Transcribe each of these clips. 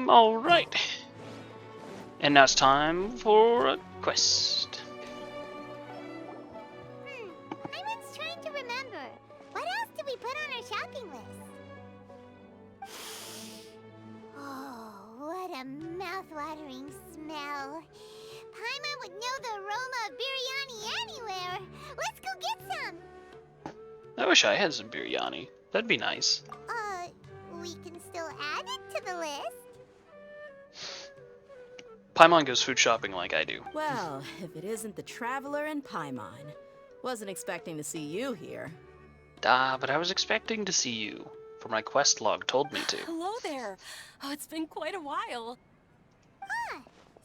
Alright. And now it's time for a quest. Paimon's trying to remember. What else did we put on our shopping list? Oh, what a mouth-watering smell. Paimon would know the aroma of biryani anywhere. Let's go get some. I wish I had some biryani. That'd be nice. We can still add it to the list. Paimon goes food shopping like I do. Well, if it isn't the Traveler and Paimon. Wasn't expecting to see you here. But I was expecting to see you. For my quest log told me to. Hello there. Oh, it's been quite a while.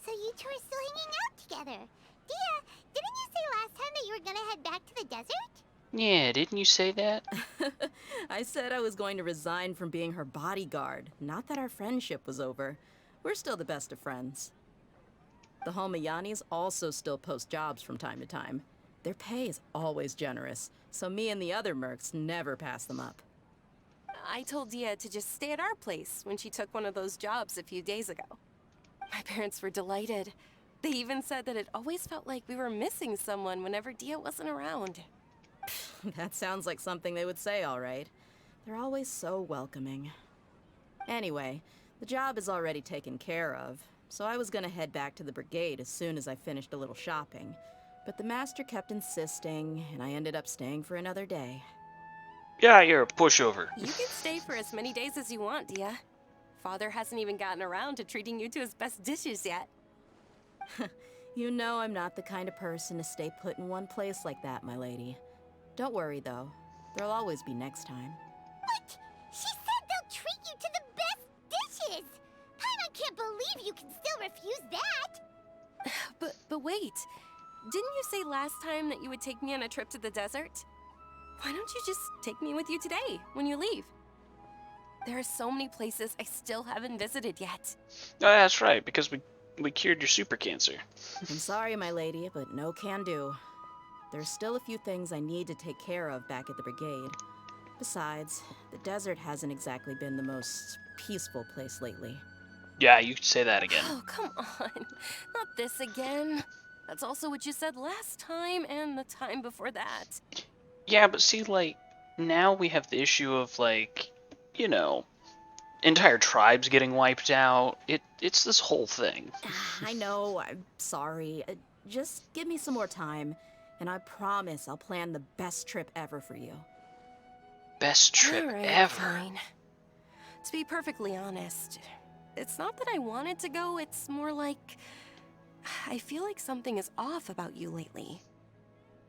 So you two are still hanging out together. Dehya, didn't you say last time that you were gonna head back to the desert? Yeah, didn't you say that? I said I was going to resign from being her bodyguard, not that our friendship was over. We're still the best of friends. The Homayanis also still post jobs from time to time. Their pay is always generous, so me and the other mercs never pass them up. I told Dehya to just stay at our place when she took one of those jobs a few days ago. My parents were delighted. They even said that it always felt like we were missing someone whenever Dehya wasn't around. That sounds like something they would say, all right. They're always so welcoming. Anyway, the job is already taken care of, so I was gonna head back to the brigade as soon as I finished a little shopping. But the master kept insisting, and I ended up staying for another day. Yeah, you're a pushover. You can stay for as many days as you want, Dehya. Father hasn't even gotten around to treating you to his best dishes yet. You know I'm not the kind of person to stay put in one place like that, my lady. Don't worry, though. There'll always be next time. What? She said they'll treat you to the best dishes! Paimon can't believe you can still refuse that! But wait. Didn't you say last time that you would take me on a trip to the desert? Why don't you just take me with you today, when you leave? There are so many places I still haven't visited yet. Oh, that's right, because we cured your super cancer. I'm sorry, my lady, but no can do. There's still a few things I need to take care of back at the brigade. Besides, the desert hasn't exactly been the most peaceful place lately. Yeah, you could say that again. Oh, come on. Not this again. That's also what you said last time and the time before that. Yeah, but see, like, now we have the issue of, like, you know, entire tribes getting wiped out. It's this whole thing. I know, I'm sorry. Just give me some more time, and I promise I'll plan the best trip ever for you. Best trip All right, ever. fine. To be perfectly honest, it's not that I wanted to go, it's more like I feel like something is off about you lately.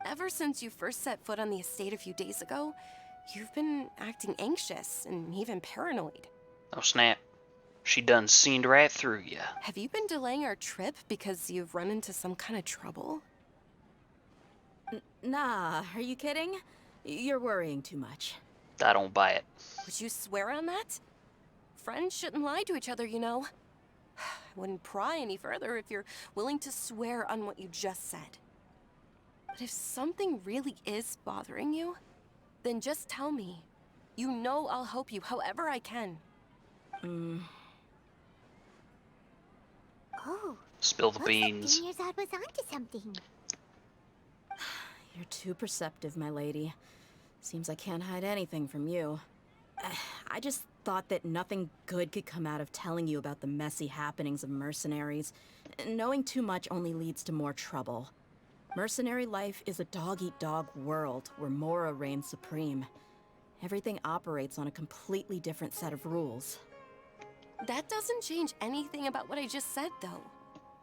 Ever since you first set foot on the estate a few days ago, you've been acting anxious and even paranoid. Oh, snap. She done seen right through ya. Have you been delaying our trip because you've run into some kind of trouble? Nah, are you kidding? You're worrying too much. I don't buy it. Would you swear on that? Friends shouldn't lie to each other, you know. I wouldn't pry any further if you're willing to swear on what you just said. But if something really is bothering you, then just tell me. You know I'll help you however I can. Oh, Spill the looks like beans. Dinyarzad was onto something. You're too perceptive, my lady. Seems I can't hide anything from you. I just thought that nothing good could come out of telling you about the messy happenings of mercenaries. Knowing too much only leads to more trouble. Mercenary life is a dog-eat-dog world where Mora reigns supreme. Everything operates on a completely different set of rules. That doesn't change anything about what I just said, though.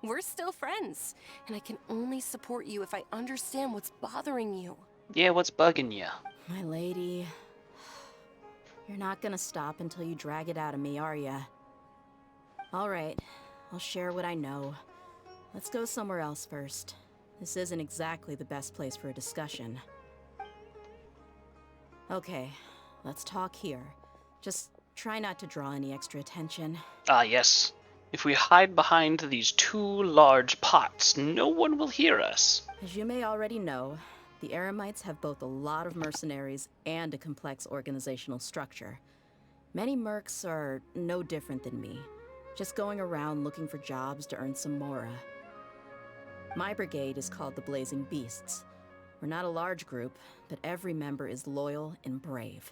We're still friends, and I can only support you if I understand what's bothering you. Yeah, what's bugging ya? My lady, you're not gonna stop until you drag it out of me, are ya? All right, I'll share what I know. Let's go somewhere else first. This isn't exactly the best place for a discussion. Okay, let's talk here. Just try not to draw any extra attention. Ah, yes. If we hide behind these two large pots, no one will hear us. As you may already know, the Eremites have both a lot of mercenaries and a complex organizational structure. Many mercs are no different than me. Just going around looking for jobs to earn some mora. My brigade is called the Blazing Beasts. We're not a large group, but every member is loyal and brave.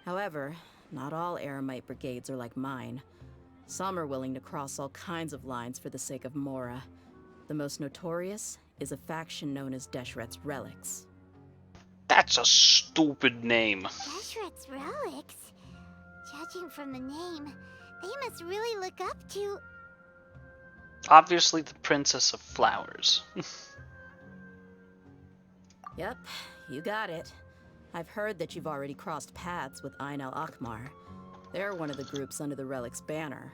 However, not all Eremite brigades are like mine. Some are willing to cross all kinds of lines for the sake of mora. The most notorious is a faction known as Deshret's Relics. That's a stupid name. Deshret's Relics? Judging from the name, they must really look up to... Obviously the Princess of Flowers. Yep, you got it. I've heard that you've already crossed paths with Ain al-Akmar. They're one of the groups under the Relic's banner.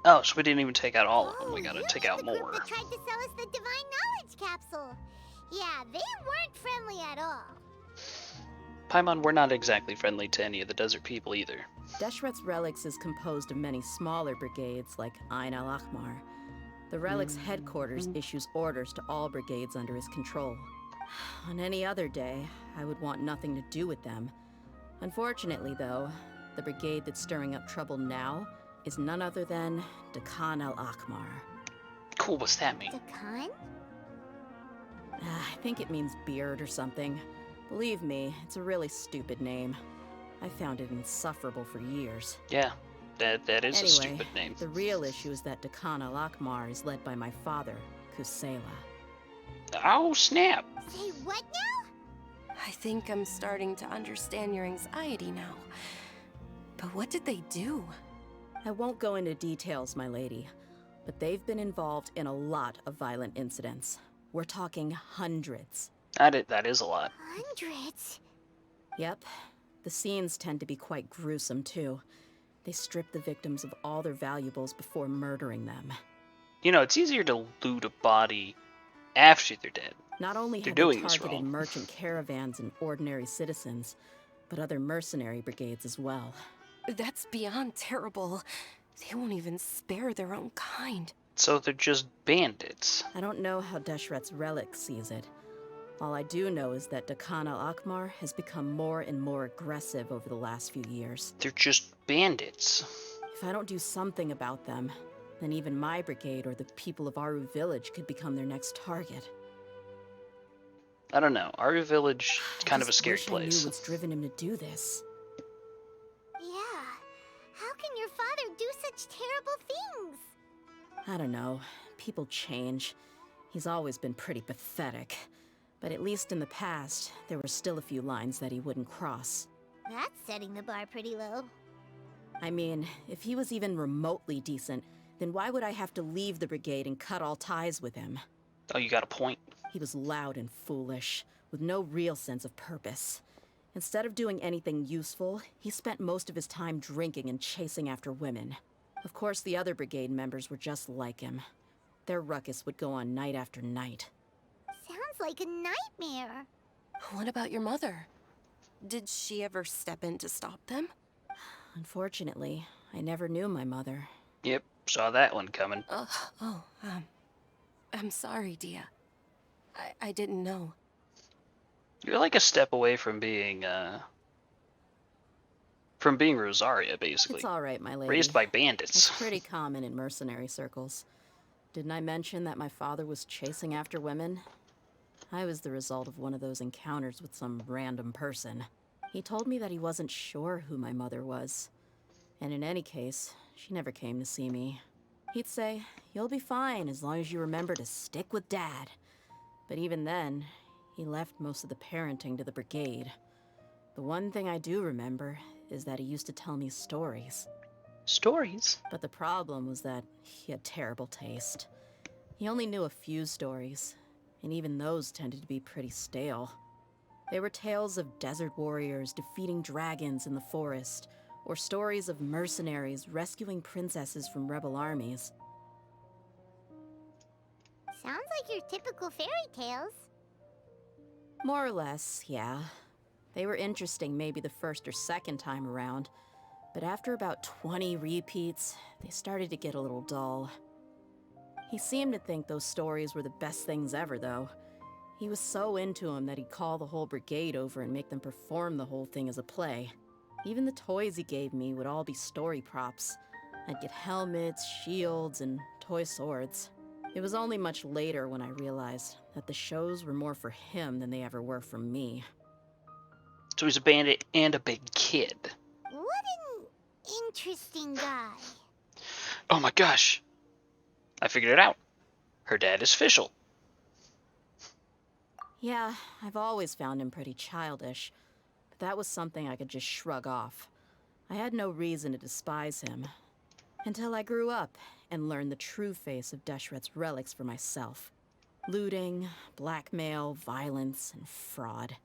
Oh, so we didn't even take out all of them. We Oh, gotta you take mean out the group more. that tried to sell us the Divine Knowledge Capsule. Yeah, they weren't friendly at all. Paimon, we're not exactly friendly to any of the desert people either. Deshret's Relics is composed of many smaller brigades like Ain al-Akmar. The Relic's headquarters issues orders to all brigades under his control. On any other day, I would want nothing to do with them. Unfortunately, though, the brigade that's stirring up trouble now is none other than Dehya al-Akmar. Cool, what's that mean? Dakan? I think it means beard or something. Believe me, it's a really stupid name. I found it insufferable for years. Yeah, that is Anyway, a stupid name. The real issue is that Dehya al-Akmar is led by my father, Kusela. Oh, snap. Say what now? I think I'm starting to understand your anxiety now. But what did they do? I won't go into details, my lady, but they've been involved in a lot of violent incidents. We're talking hundreds. That is a lot. Hundreds? Yep. The scenes tend to be quite gruesome, too. They strip the victims of all their valuables before murdering them. You know, it's easier to loot a body after they're dead. Not only They're have they doing this targeted wrong. merchant caravans and ordinary citizens, but other mercenary brigades as well. That's beyond terrible. They won't even spare their own kind. So they're just bandits. I don't know how Deshret's Relic sees it. All I do know is that Dehya al-Akmar has become more and more aggressive over the last few years. They're just bandits. If I don't do something about them, then even my brigade or the people of Aru Village could become their next target. I don't know. Our village is kind of a Just scary wish I place. knew what's driven him to do this. Yeah. How can your father do such terrible things? I don't know. People change. He's always been pretty pathetic. But at least in the past, there were still a few lines that he wouldn't cross. That's setting the bar pretty low. I mean, if he was even remotely decent, then why would I have to leave the brigade and cut all ties with him? Oh, you got a point. He was loud and foolish, with no real sense of purpose. Instead of doing anything useful, he spent most of his time drinking and chasing after women. Of course, the other brigade members were just like him. Their ruckus would go on night after night. Sounds like a nightmare. What about your mother? Did she ever step in to stop them? Unfortunately, I never knew my mother. Yep, saw that one coming. I'm sorry, Dehya. I didn't know. You're like a step away from being Rosaria, basically. It's all right, my lady. Raised by It's bandits. pretty common in mercenary circles. Didn't I mention that my father was chasing after women? I was the result of one of those encounters with some random person. He told me that he wasn't sure who my mother was. And in any case, she never came to see me. He'd say, "You'll be fine as long as you remember to stick with Dad." But even then, he left most of the parenting to the brigade. The one thing I do remember is that he used to tell me stories. Stories? But the problem was that he had terrible taste. He only knew a few stories, and even those tended to be pretty stale. They were tales of desert warriors defeating dragons in the forest, or stories of mercenaries rescuing princesses from rebel armies. Sounds like your typical fairy tales. More or less, yeah. They were interesting maybe the first or second time around, but after about 20 repeats, they started to get a little dull. He seemed to think those stories were the best things ever, though. He was so into them that he'd call the whole brigade over and make them perform the whole thing as a play. Even the toys he gave me would all be story props. I'd get helmets, shields, and toy swords. It was only much later when I realized that the shows were more for him than they ever were for me. So he's a bandit and a big kid. What an interesting guy. Oh my gosh. I figured it out. Her dad is Fischl. Yeah, I've always found him pretty childish, but that was something I could just shrug off. I had no reason to despise him. Until I grew up and learned the true face of Deshret's relics for myself. Looting, blackmail, violence, and fraud.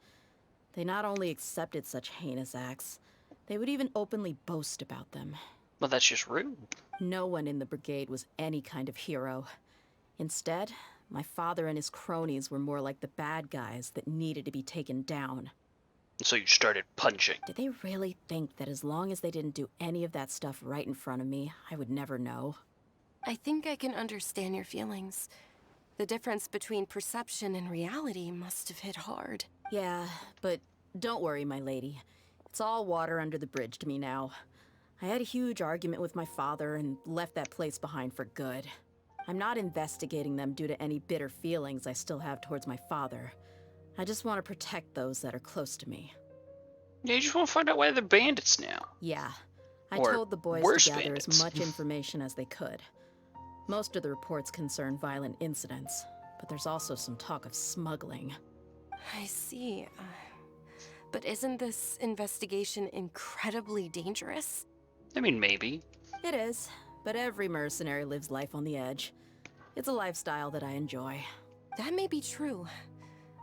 They not only accepted such heinous acts, they would even openly boast about them. Well, that's just rude. No one in the brigade was any kind of hero. Instead, my father and his cronies were more like the bad guys that needed to be taken down. So you started punching. Did they really think that as long as they didn't do any of that stuff right in front of me, I would never know? I think I can understand your feelings. The difference between perception and reality must have hit hard. Yeah, but don't worry, my lady. It's all water under the bridge to me now. I had a huge argument with my father and left that place behind for good. I'm not investigating them due to any bitter feelings I still have towards my father. I just want to protect those that are close to me. Yeah, you just want to find out why they're bandits now. Yeah, I Or told the boys worse to gather bandits. as much information as they could. Most of the reports concern violent incidents, but there's also some talk of smuggling. I see. But isn't this investigation incredibly dangerous? I mean, maybe. It is, but every mercenary lives life on the edge. It's a lifestyle that I enjoy. That may be true,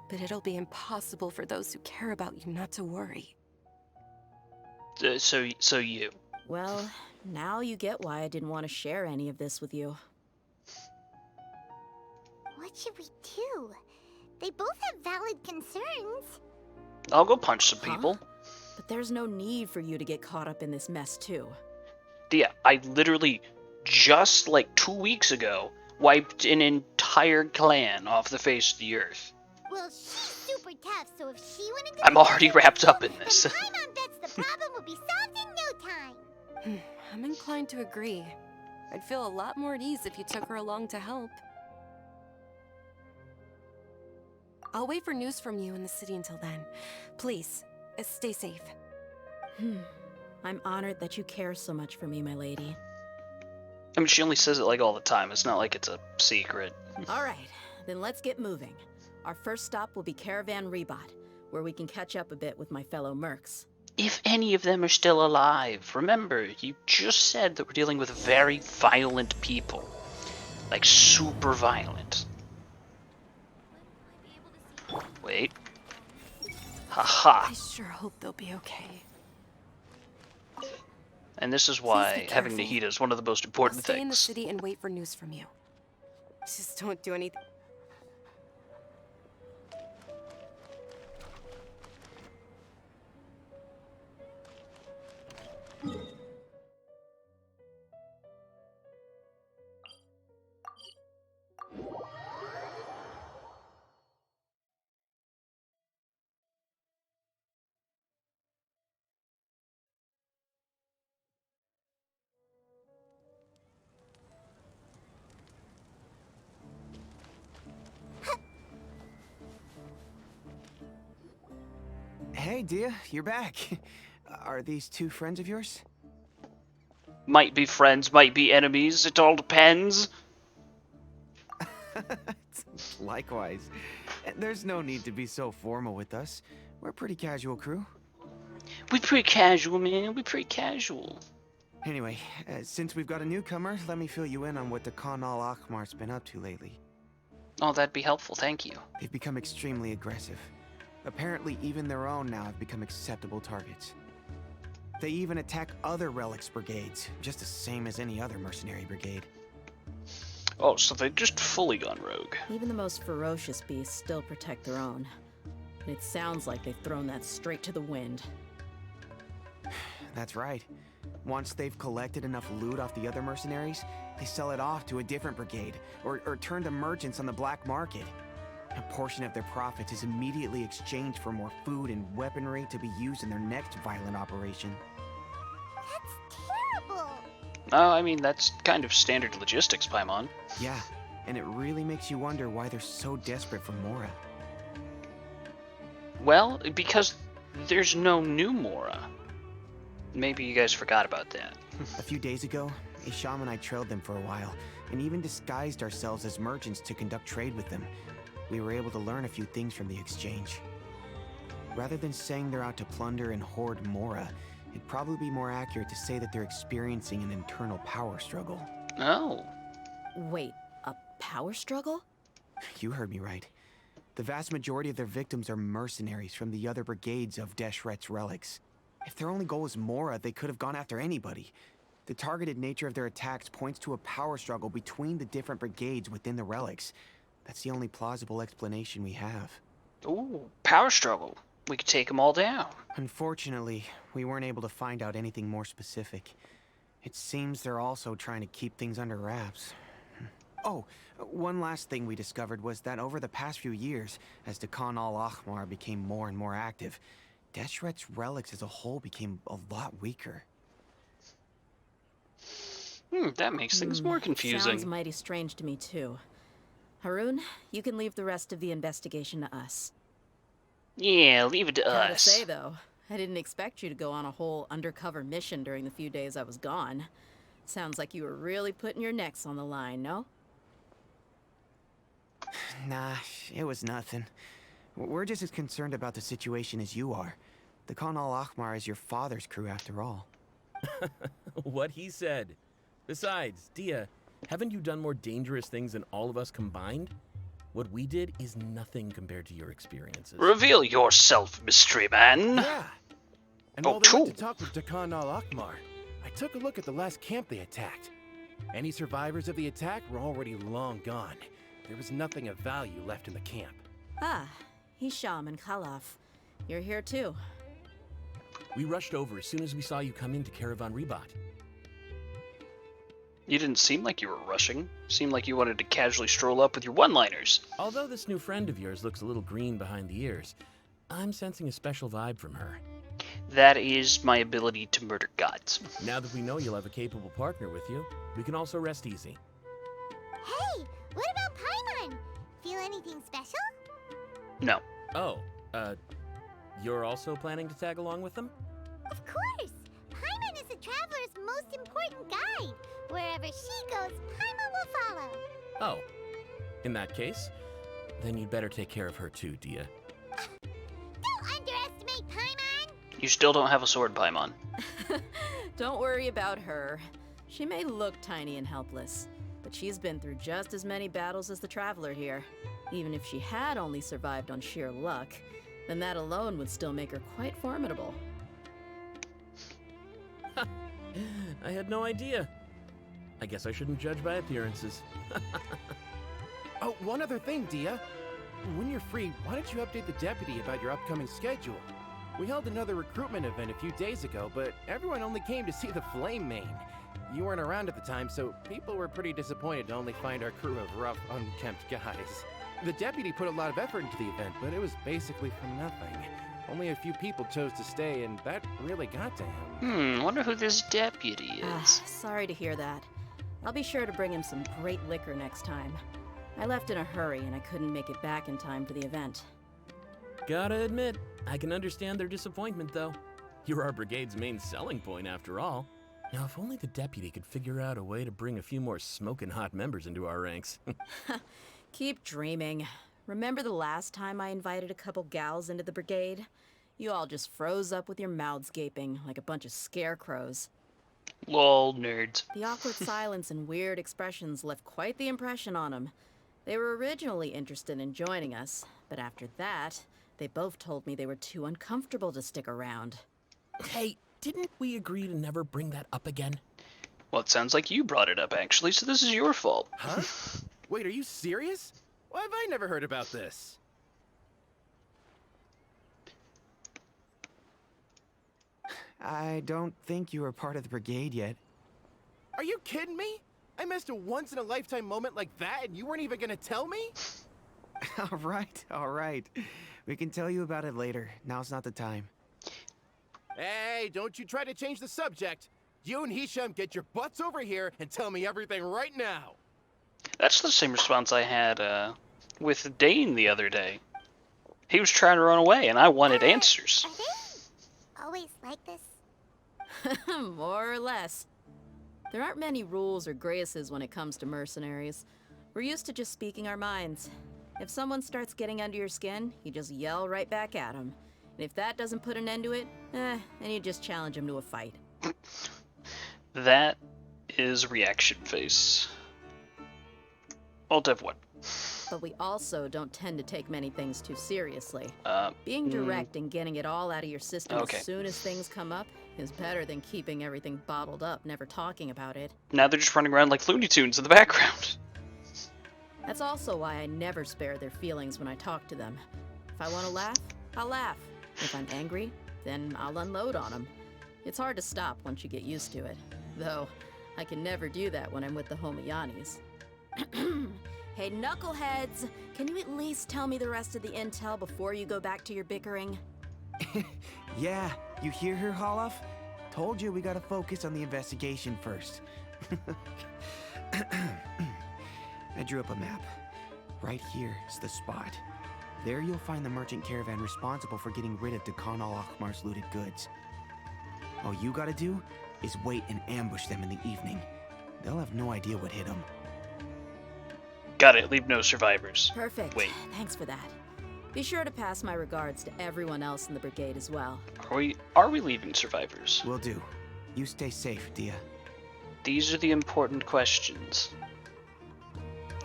but it'll be impossible for those who care about you not to worry. So you. Well, now you get why I didn't want to share any of this with you. What should we do? They both have valid concerns. I'll go punch some Huh? people. But there's no need for you to get caught up in this mess, too. Yeah, I literally just like 2 weeks ago wiped an entire clan off the face of the earth. Well, she's super tough, so if she went into I'm the already jungle, wrapped up in this. then Paimon bets the problem will be solved in no time. I'm inclined to agree. I'd feel a lot more at ease if you took her along to help. I'll wait for news from you in the city until then. Please, stay safe. I'm honored that you care so much for me, my lady. I mean, she only says it like all the time. It's not like it's a secret. All right, then let's get moving. Our first stop will be Caravan Rebot, where we can catch up a bit with my fellow mercs. If any of them are still alive, remember, you just said that we're dealing with very violent people. Like, super violent. Wait. Haha. I sure hope they'll be okay. And this is Please why be having careful. Nahida is one of the most I'll important stay in the things. city and wait for news from you. Just don't do anything. Hey, Dehya, you're back. Are these two friends of yours? Might be friends, might be enemies, it all depends. Likewise. There's no need to be so formal with us. We're a pretty casual crew. We pretty casual, man, we pretty casual. Anyway, since we've got a newcomer, let me fill you in on what the Khan al-Ahmar's been up to lately. Oh, that'd be helpful, thank you. They've become extremely aggressive. Apparently, even their own now have become acceptable targets. They even attack other relics brigades, just the same as any other mercenary brigade. Oh, so they've just fully gone rogue. Even the most ferocious beasts still protect their own. And it sounds like they've thrown that straight to the wind. That's right. Once they've collected enough loot off the other mercenaries, they sell it off to a different brigade, or turn to merchants on the black market. A portion of their profits is immediately exchanged for more food and weaponry to be used in their next violent operation. That's terrible. I mean, that's kind of standard logistics, Paimon. Yeah, and it really makes you wonder why they're so desperate for Mora. Well, because there's no new Mora. Maybe you guys forgot about that. A few days ago, Isham and I trailed them for a while, and even disguised ourselves as merchants to conduct trade with them. We were able to learn a few things from the exchange. Rather than saying they're out to plunder and hoard Mora, it'd probably be more accurate to say that they're experiencing an internal power struggle. Oh. Wait, a power struggle? You heard me right. The vast majority of their victims are mercenaries from the other brigades of Deshret's relics. If their only goal was Mora, they could have gone after anybody. The targeted nature of their attacks points to a power struggle between the different brigades within the relics. That's the only plausible explanation we have. Ooh, power struggle. We could take them all down. Unfortunately, we weren't able to find out anything more specific. It seems they're also trying to keep things under wraps. Oh, one last thing we discovered was that over the past few years, as Dekhan al-Ahmar became more and more active, Deshret's relics as a whole became a lot weaker. That makes things more confusing. Sounds mighty strange to me, too. Haroon, you can leave the rest of the investigation to us. Yeah, leave it to Gotta us. say, though, I didn't expect you to go on a whole undercover mission during the few days I was gone. Sounds like you were really putting your necks on the line, no? Nah, it was nothing. We're just as concerned about the situation as you are. The Khan al-Ahmar is your father's crew after all. What he said. Besides, Dehya, haven't you done more dangerous things than all of us combined? What we did is nothing compared to your experiences. Reveal yourself, mystery man. Yeah. And Oh, while they went to true. talk with Dekhan al-Ahmar, I took a look at the last camp they attacked. Any survivors of the attack were already long gone. There was nothing of value left in the camp. Ah, Hisham and Khalaf. You're here, too. We rushed over as soon as we saw you come into Caravan Ribat. You didn't seem like you were rushing. Seemed like you wanted to casually stroll up with your one-liners. Although this new friend of yours looks a little green behind the ears, I'm sensing a special vibe from her. That is my ability to murder gods. Now that we know you'll have a capable partner with you, we can also rest easy. Hey, what about Paimon? Feel anything special? No. Oh, you're also planning to tag along with them? Of course! Paimon is the traveler's most important guide. Wherever she goes, Paimon will follow. Oh, in that case, then you'd better take care of her too, Dehya. Don't underestimate Paimon! You still don't have a sword, Paimon. Don't worry about her. She may look tiny and helpless, but she's been through just as many battles as the Traveler here. Even if she had only survived on sheer luck, then that alone would still make her quite formidable. I had no idea. I guess I shouldn't judge by appearances. Oh, one other thing, Dehya. When you're free, why don't you update the deputy about your upcoming schedule? We held another recruitment event a few days ago, but everyone only came to see the Flame Mane. You weren't around at the time, so people were pretty disappointed to only find our crew of rough, unkempt guys. The deputy put a lot of effort into the event, but it was basically for nothing. Only a few people chose to stay, and that really got to him. Wonder who this deputy is. Sorry to hear that. I'll be sure to bring him some great liquor next time. I left in a hurry and I couldn't make it back in time for the event. Gotta admit, I can understand their disappointment, though. You're our brigade's main selling point, after all. Now, if only the deputy could figure out a way to bring a few more smoking hot members into our ranks. Keep dreaming. Remember the last time I invited a couple gals into the brigade? You all just froze up with your mouths gaping like a bunch of scarecrows. Lol, nerds. The awkward silence and weird expressions left quite the impression on them. They were originally interested in joining us, but after that, they both told me they were too uncomfortable to stick around. Hey, didn't we agree to never bring that up again? Well, it sounds like you brought it up, actually, so this is your fault. Huh? Wait, are you serious? Why have I never heard about this? I don't think you were part of the brigade yet. Are you kidding me? I missed a once-in-a-lifetime moment like that, and you weren't even gonna tell me? All right. We can tell you about it later. Now's not the time. Hey, don't you try to change the subject. You and Hisham get your butts over here and tell me everything right now. That's the same response I had with Dane the other day. He was trying to run away, and I wanted answers. Are they always like this? More or less. There aren't many rules or graces when it comes to mercenaries. We're used to just speaking our minds. If someone starts getting under your skin, you just yell right back at them. And if that doesn't put an end to it, then you just challenge them to a fight. That is reaction face. Alt F1. But we also don't tend to take many things too seriously. Being mm, direct and getting it all out of your system Okay. as soon as things come up is better than keeping everything bottled up, never talking about it. Now they're just running around like Looney Tunes in the background. That's also why I never spare their feelings when I talk to them. If I want to laugh, I'll laugh. If I'm angry, then I'll unload on them. It's hard to stop once you get used to it. Though, I can never do that when I'm with the Homiyanis. Hey, knuckleheads! Can you at least tell me the rest of the intel before you go back to your bickering? Yeah, you hear her, Holloff? Told you we gotta focus on the investigation first. I drew up a map. Right here is the spot. There you'll find the merchant caravan responsible for getting rid of Khan al-Akhmar's looted goods. All you gotta do is wait and ambush them in the evening. They'll have no idea what hit them. Got it. Leave no survivors. Perfect. Wait. Thanks for that. Be sure to pass my regards to everyone else in the brigade as well. Are we leaving survivors? Will do. You stay safe, Dehya. These are the important questions.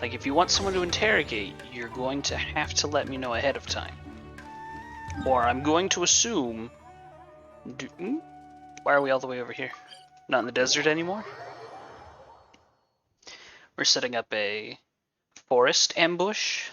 Like, if you want someone to interrogate, you're going to have to let me know ahead of time. Or I'm going to assume... Why are we all the way over here? Not in the desert anymore? We're setting up a forest ambush.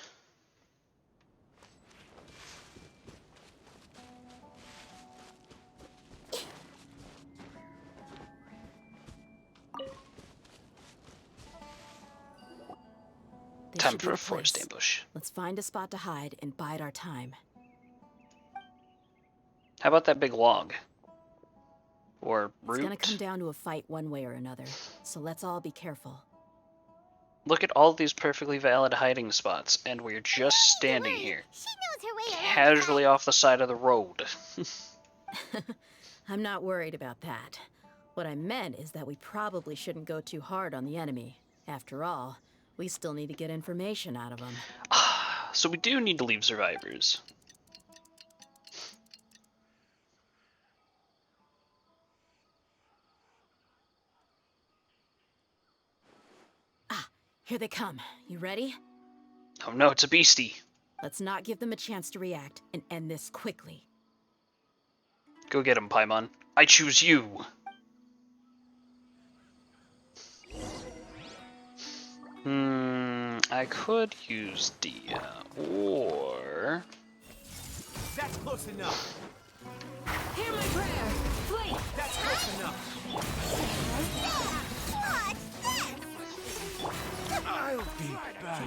This Time should be for the a forest place. ambush. Let's find a spot to hide and bide our time. How about that big log? Or root? It's gonna come down to a fight one way or another, so let's all be careful. Look at all these perfectly valid hiding spots, and we're just standing here, She knows her way around. casually off the side of the road. I'm not worried about that. What I meant is that we probably shouldn't go too hard on the enemy. After all, we still need to get information out of them. So we do need to leave survivors. Here they come. You ready? Oh no, it's a beastie. Let's not give them a chance to react and end this quickly. Go get him, Paimon. I choose you. I could use Dehya, or... That's close enough. Hear my prayer! Flee! That's close enough. Watch this! I'll be back.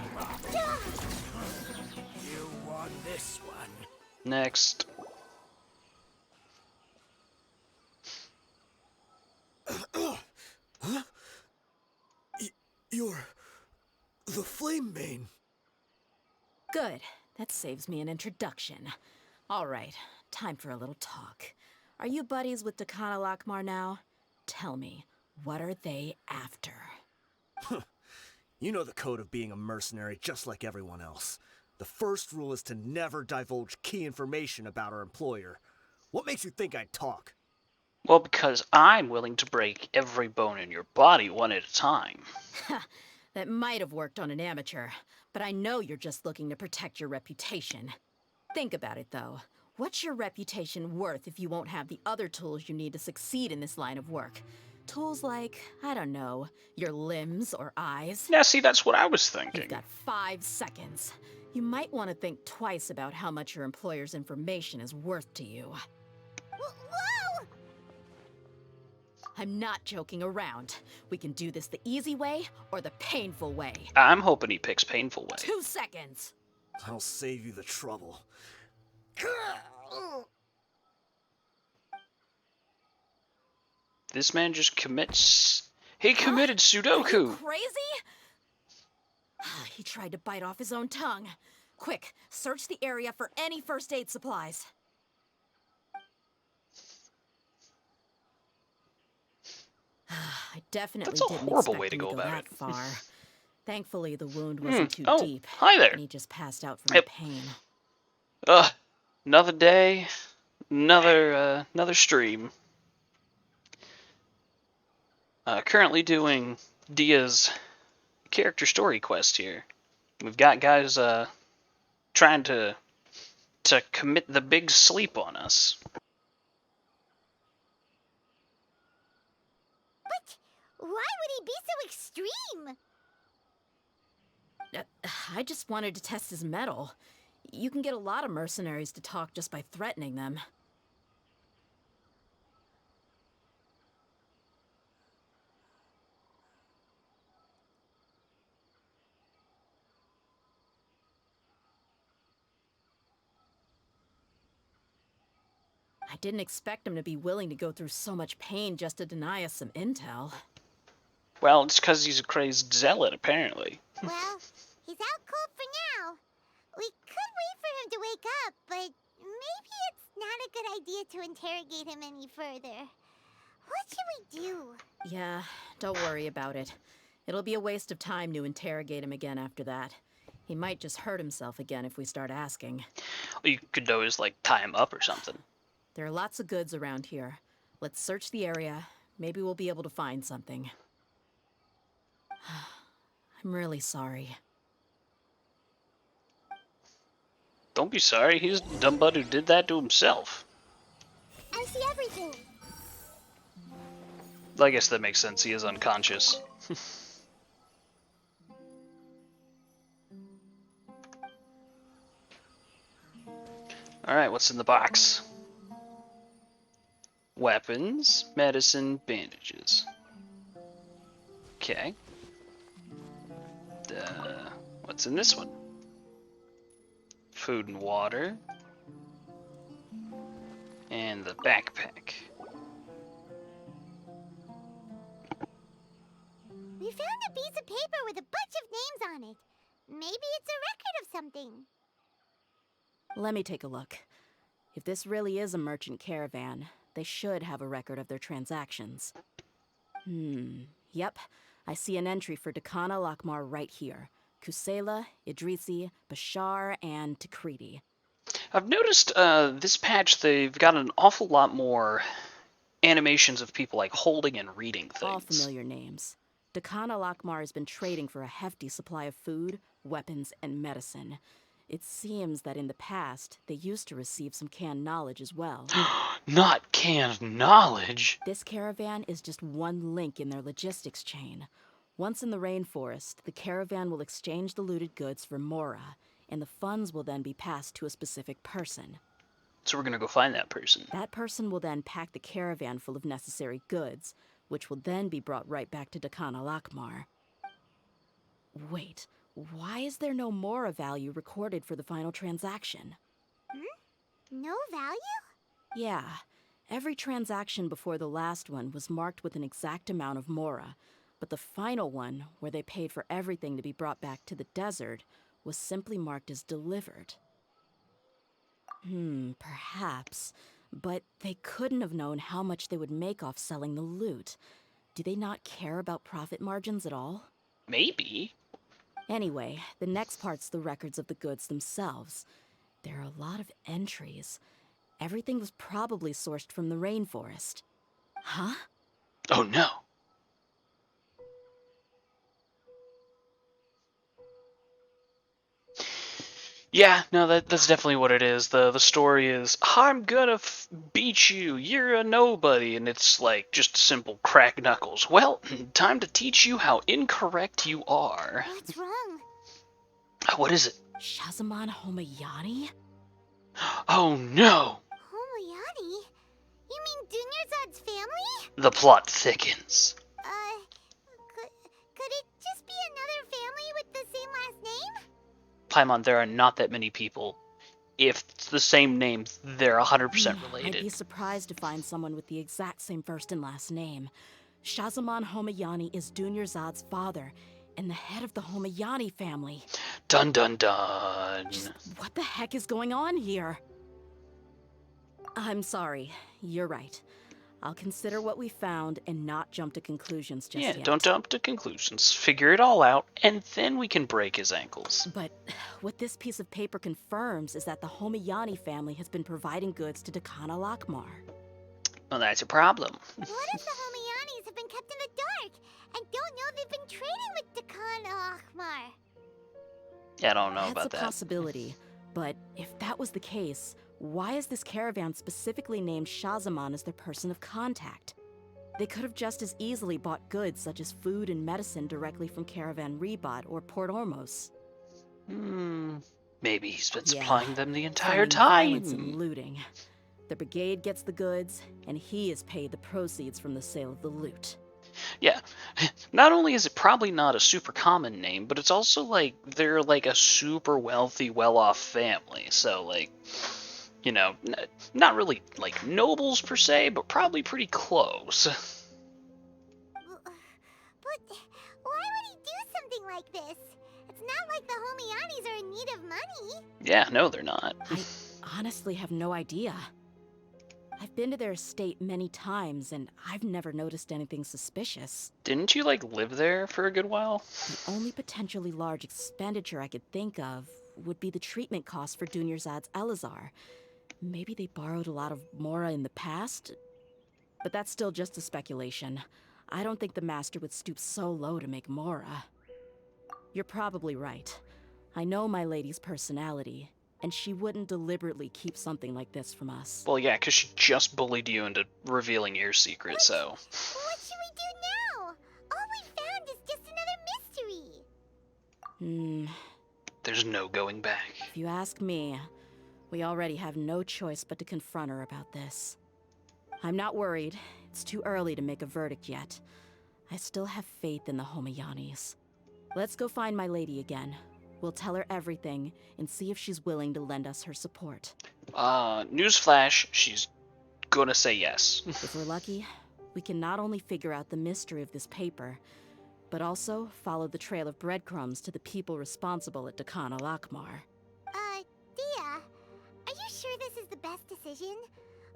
You won this one. Next. You're the Flame Mane. Good. That saves me an introduction. All right, time for a little talk. Are you buddies with Khan al-Akhmar now? Tell me, what are they after? You know the code of being a mercenary just like everyone else. The first rule is to never divulge key information about our employer. What makes you think I'd talk? Well, because I'm willing to break every bone in your body one at a time. That might have worked on an amateur, but I know you're just looking to protect your reputation. Think about it, though. What's your reputation worth if you won't have the other tools you need to succeed in this line of work? Tools like, I don't know, your limbs or eyes? Now, see, that's what I was You've thinking. got 5 seconds. You might want to think twice about how much your employer's information is worth to you. Whoa! I'm not joking around. We can do this the easy way or the painful way. I'm hoping he picks painful way. 2 seconds. I'll save you the trouble. This man just commits. He committed Are you Sudoku. crazy? He tried to bite off his own tongue. Quick, search the area for any first aid supplies. I definitely That's a didn't horrible expect way to him go about that it. far. Thankfully, the wound wasn't too Oh, deep, hi there. and he just passed out from Yep. the pain. Another day, another stream. Currently doing Dia's character story quest here. We've got guys trying to commit the big sleep on us. But why would he be so extreme? I just wanted to test his mettle. You can get a lot of mercenaries to talk just by threatening them. I didn't expect him to be willing to go through so much pain just to deny us some intel. Well, it's because he's a crazed zealot, apparently. Well, he's out cold for now. We could wait for him to wake up, but maybe it's not a good idea to interrogate him any further. What should we do? Yeah, don't worry about it. It'll be a waste of time to interrogate him again after that. He might just hurt himself again if we start asking. You could always, like, tie him up or something. There are lots of goods around here. Let's search the area. Maybe we'll be able to find something. I'm really sorry. Don't be sorry, he's the dumb butt who did that to himself. I see everything. I guess that makes sense, he is unconscious. Alright, what's in the box? Weapons, medicine, bandages. Okay. What's in this one? Food and water. And the backpack. We found a piece of paper with a bunch of names on it. Maybe it's a record of something. Let me take a look. If this really is a merchant caravan, they should have a record of their transactions. Yep. I see an entry for Dakana Lakmar right here. Kusela, Idrisi, Bashar, and Takriti. I've noticed this patch they've got an awful lot more animations of people like holding and reading things. All familiar names. Dakana Lakmar has been trading for a hefty supply of food, weapons, and medicine. It seems that in the past, they used to receive some canned knowledge as well. Not canned knowledge! This caravan is just one link in their logistics chain. Once in the rainforest, the caravan will exchange the looted goods for Mora, and the funds will then be passed to a specific person. So we're gonna go find that person. That person will then pack the caravan full of necessary goods, which will then be brought right back to Dakana Lakmar. Wait, why is there no Mora value recorded for the final transaction? No value? Yeah, every transaction before the last one was marked with an exact amount of Mora, but the final one, where they paid for everything to be brought back to the desert, was simply marked as delivered. Perhaps. But they couldn't have known how much they would make off selling the loot. Do they not care about profit margins at all? Maybe. Anyway, the next part's the records of the goods themselves. There are a lot of entries. Everything was probably sourced from the rainforest. Huh? Oh no. Yeah, no, that's definitely what it is. The story is, I'm gonna beat you, you're a nobody, and it's like just simple crack knuckles. Well, time to teach you how incorrect you are. What's wrong? What is it? Shazaman Homayani? Oh no! Homoyani? You mean Dunyarzad's family? The plot thickens. Could it just be another family with the same last name? Paimon, there are not that many people. If it's the same name, they're 100% related. I'd be surprised to find someone with the exact same first and last name. Shahzaman Homayani is Dunyarzad's father, and the head of the Homayani family. Dun dun dun. What the heck is going on here? I'm sorry, you're right. I'll consider what we found and not jump to conclusions just yet. Don't jump to conclusions. Figure it all out, and then we can break his ankles. But what this piece of paper confirms is that the Homayani family has been providing goods to Dakana Lakmar. Well, that's a problem. What if the Homayanis have been kept in the dark and don't know they've been trading with Dakana Akmar? Yeah, I don't know about That's a that. possibility, but if that was the case, why is this caravan specifically named Shahzaman as their person of contact? They could have just as easily bought goods such as food and medicine directly from Caravan Ribat or Port Ormos. Maybe he's been Yeah, supplying them the entire Finding violence time. and looting. The brigade gets the goods, and he is paid the proceeds from the sale of the loot. Yeah, not only is it probably not a super common name, but it's also like they're like a super wealthy, well-off family. So like, you know, not really like nobles per se, but probably pretty close. But why would he do something like this? It's not like the Homayanis are in need of money. Yeah, no, they're not. I honestly have no idea. I've been to their estate many times, and I've never noticed anything suspicious. Didn't you like live there for a good while? The only potentially large expenditure I could think of would be the treatment costs for Dunyarzad's Elazar. Maybe they borrowed a lot of Mora in the past? But that's still just a speculation. I don't think the Master would stoop so low to make Mora. You're probably right. I know my lady's personality, and she wouldn't deliberately keep something like this from us. Well, yeah, because she just bullied you into revealing your secret, so... What should we do now? All we found is just another mystery. There's no going back. If you ask me, we already have no choice but to confront her about this. I'm not worried. It's too early to make a verdict yet. I still have faith in the Homayanis. Let's go find my lady again. We'll tell her everything and see if she's willing to lend us her support. Newsflash, she's gonna say yes. If we're lucky, we can not only figure out the mystery of this paper, but also follow the trail of breadcrumbs to the people responsible at Dakana Lakmar. Dehya, are you sure this is the best decision?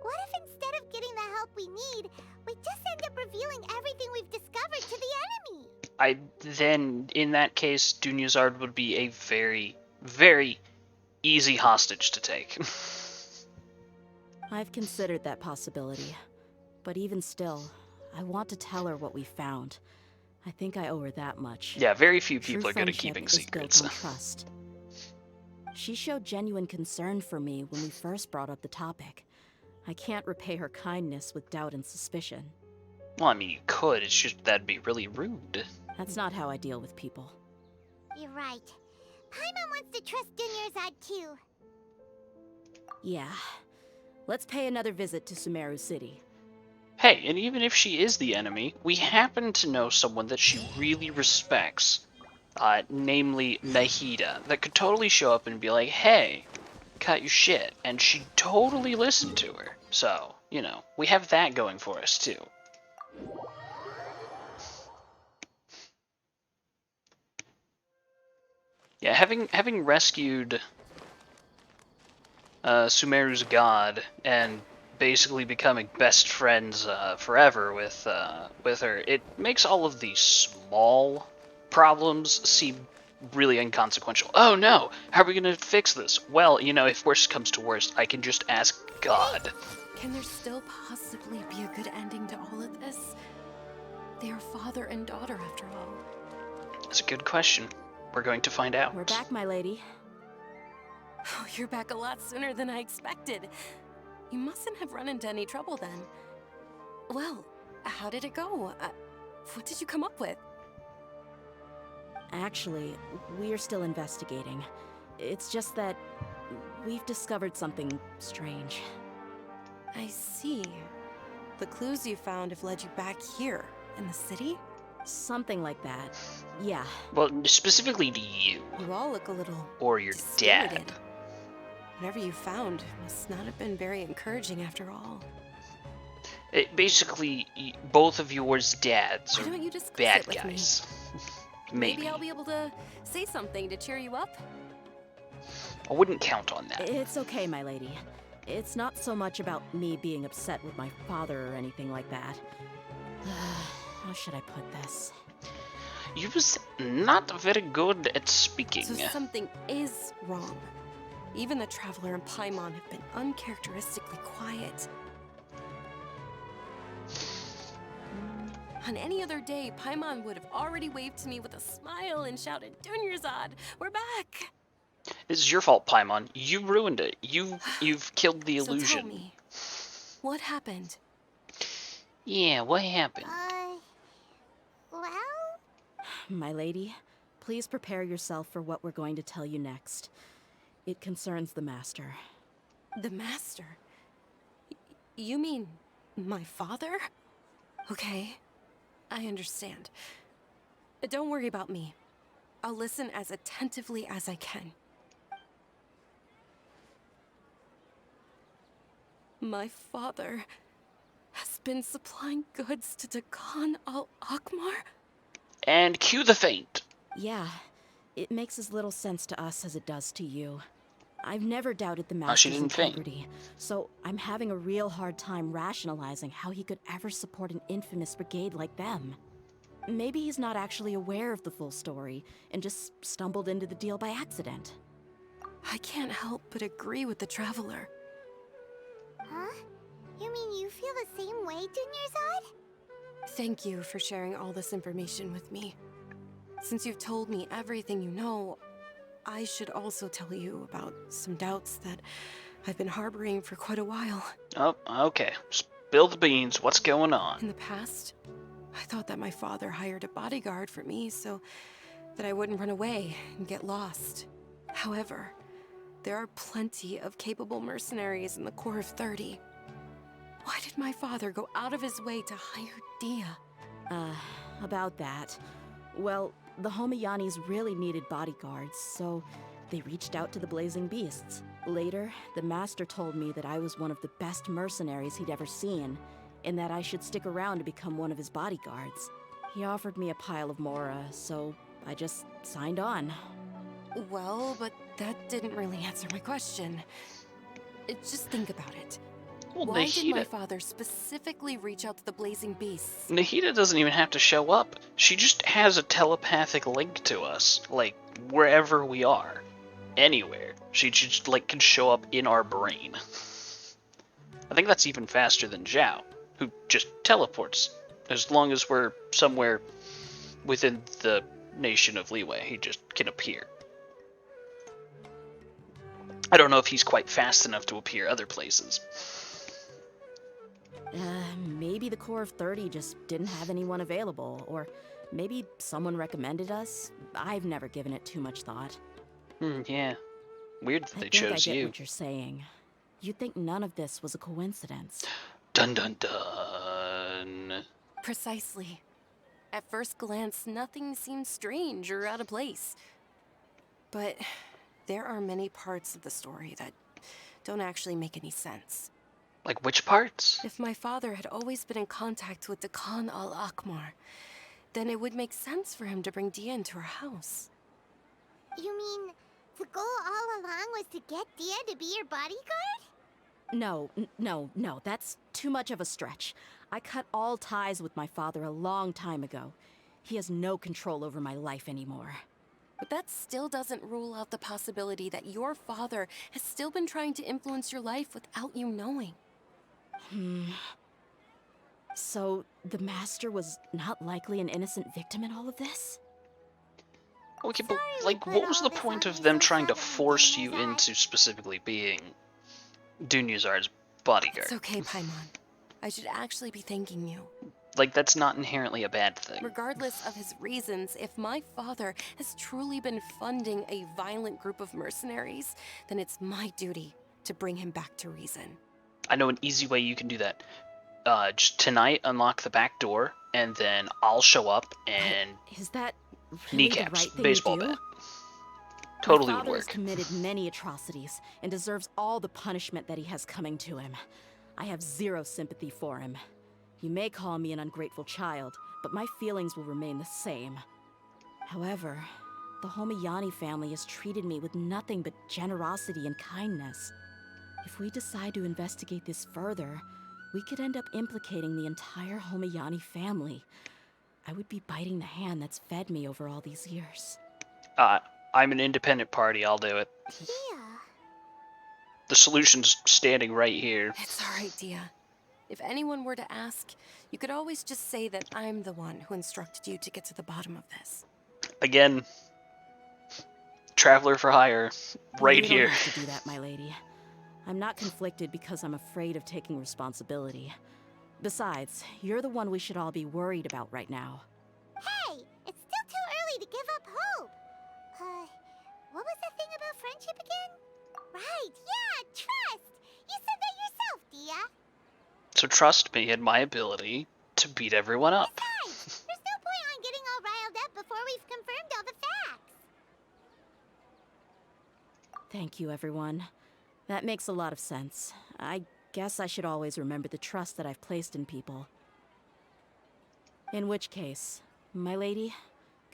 What if instead of getting the help we need, we just end up revealing everything we've discovered to the enemy? Then, in that case, Dunyarzad would be a very, very easy hostage to take. I've considered that possibility, but even still, I want to tell her what we found. I think I owe her that much. Yeah, very few people True are good at friendship keeping is secrets. built on trust. She showed genuine concern for me when we first brought up the topic. I can't repay her kindness with doubt and suspicion. Well, I mean, you could, it's just that'd be really rude. That's not how I deal with people. You're right. Paimon wants to trust Dunyarzad too. Yeah. Let's pay another visit to Sumeru City. Hey, and even if she is the enemy, we happen to know someone that she really respects, namely Nahida, that could totally show up and be like, hey, cut your shit, and she'd totally listen to her. So, you know, we have that going for us too. Yeah, having rescued Sumeru's god and basically becoming best friends forever with her, it makes all of these small problems seem really inconsequential. Oh no, how are we gonna fix this? Well, you know, if worst comes to worst, I can just ask God. Can there still possibly be a good ending to all of this? They are father and daughter, after all. That's a good question. We're going to find out. We're back, my lady. Oh, you're back a lot sooner than I expected. You mustn't have run into any trouble then. Well, how did it go? What did you come up with? Actually, we're still investigating. It's just that we've discovered something strange. I see. The clues you found have led you back here, in the city? Something like that. Yeah. Well, specifically to you. You all look a little Or your dispirited. dad. Whatever you found must not have been very encouraging after all. Basically, both of yours dads Why are don't you discuss bad it with guys. me? Maybe. I'll be able to say something to cheer you up. I wouldn't count on that. It's okay, my lady. It's not so much about me being upset with my father or anything like that. How should I put this? You was not very good at speaking. So something is wrong. Even the Traveler and Paimon have been uncharacteristically quiet. On any other day, Paimon would have already waved to me with a smile and shouted, "Dunyarzad, we're back!" This is your fault, Paimon. You ruined it. You've killed the illusion. So tell me, what happened? Yeah, what happened? Well, My lady, please prepare yourself for what we're going to tell you next. It concerns the Master. The Master? You mean my father? Okay, I understand. Don't worry about me. I'll listen as attentively as I can. My father has been supplying goods to Dakan al-Akmar? And cue the feint. Yeah, it makes as little sense to us as it does to you. I've never doubted the Oh, she Master's didn't faint. integrity, so I'm having a real hard time rationalizing how he could ever support an infamous brigade like them. Maybe he's not actually aware of the full story and just stumbled into the deal by accident. I can't help but agree with the Traveler. huh? You mean you feel the same way, Dunyarzad? Thank you for sharing all this information with me. Since you've told me everything you know, I should also tell you about some doubts that I've been harboring for quite a while. Oh, okay. Spill the beans. What's going on? In the past, I thought that my father hired a bodyguard for me so that I wouldn't run away and get lost. However, there are plenty of capable mercenaries in the Corps of 30. Why did my father go out of his way to hire Dehya? About that. Well, the Homayanis really needed bodyguards, so they reached out to the Blazing Beasts. Later, the Master told me that I was one of the best mercenaries he'd ever seen, and that I should stick around to become one of his bodyguards. He offered me a pile of Mora, so I just signed on. Well, but that didn't really answer my question. Just think about it. Well, Why did my Nahida, father specifically reach out to the Blazing Beasts? Nahida doesn't even have to show up. She just has a telepathic link to us, like wherever we are, anywhere. She just like can show up in our brain. I think that's even faster than Zhao, who just teleports. As long as we're somewhere within the nation of Leeway, he just can appear. I don't know if he's quite fast enough to appear other places. Maybe the Corps of 30 just didn't have anyone available, or maybe someone recommended us. I've never given it too much thought. Yeah. Weird that I they think I chose get you. what you're saying. You'd think none of this was a coincidence. Dun dun dun. Precisely. At first glance, nothing seems strange or out of place. But there are many parts of the story that don't actually make any sense. Like which parts? If my father had always been in contact with Dakan al-Akmar, then it would make sense for him to bring Dehya into our house. You mean the goal all along was to get Dehya to be your bodyguard? No, that's too much of a stretch. I cut all ties with my father a long time ago. He has no control over my life anymore. But that still doesn't rule out the possibility that your father has still been trying to influence your life without you knowing. So, the Master was not likely an innocent victim in all of this? Okay, but Sorry we like, put what was all the this point on of you them so trying to suddenly, force you Dunyarzad. into specifically being Dunyazar's bodyguard? It's okay, Paimon. I should actually be thanking you. Like, that's not inherently a bad thing. Regardless of his reasons, if my father has truly been funding a violent group of mercenaries, then it's my duty to bring him back to reason. I know an easy way you can do that. Just tonight, unlock the back door, and then I'll show up and Is that really kneecaps, the right thing baseball to do? bat. Totally My would father has work. committed many atrocities and deserves all the punishment that he has coming to him. I have zero sympathy for him. You may call me an ungrateful child, but my feelings will remain the same. However, the Homiyani family has treated me with nothing but generosity and kindness. If we decide to investigate this further, we could end up implicating the entire Homiyani family. I would be biting the hand that's fed me over all these years. I'm an independent party. I'll do it. Dehya. The solution's standing right here. It's all right, Dehya. If anyone were to ask, you could always just say that I'm the one who instructed you to get to the bottom of this. Again, traveler for hire, right You here. don't have to do that, my lady. I'm not conflicted because I'm afraid of taking responsibility. Besides, you're the one we should all be worried about right now. Hey, it's still too early to give up hope. What was that thing about friendship again? Right, yeah, trust. You said that yourself, Dehya. So trust me in my ability to beat everyone up. Besides, there's no point on getting all riled up before we've confirmed all the facts. Thank you, everyone. That makes a lot of sense. I guess I should always remember the trust that I've placed in people. In which case, my lady,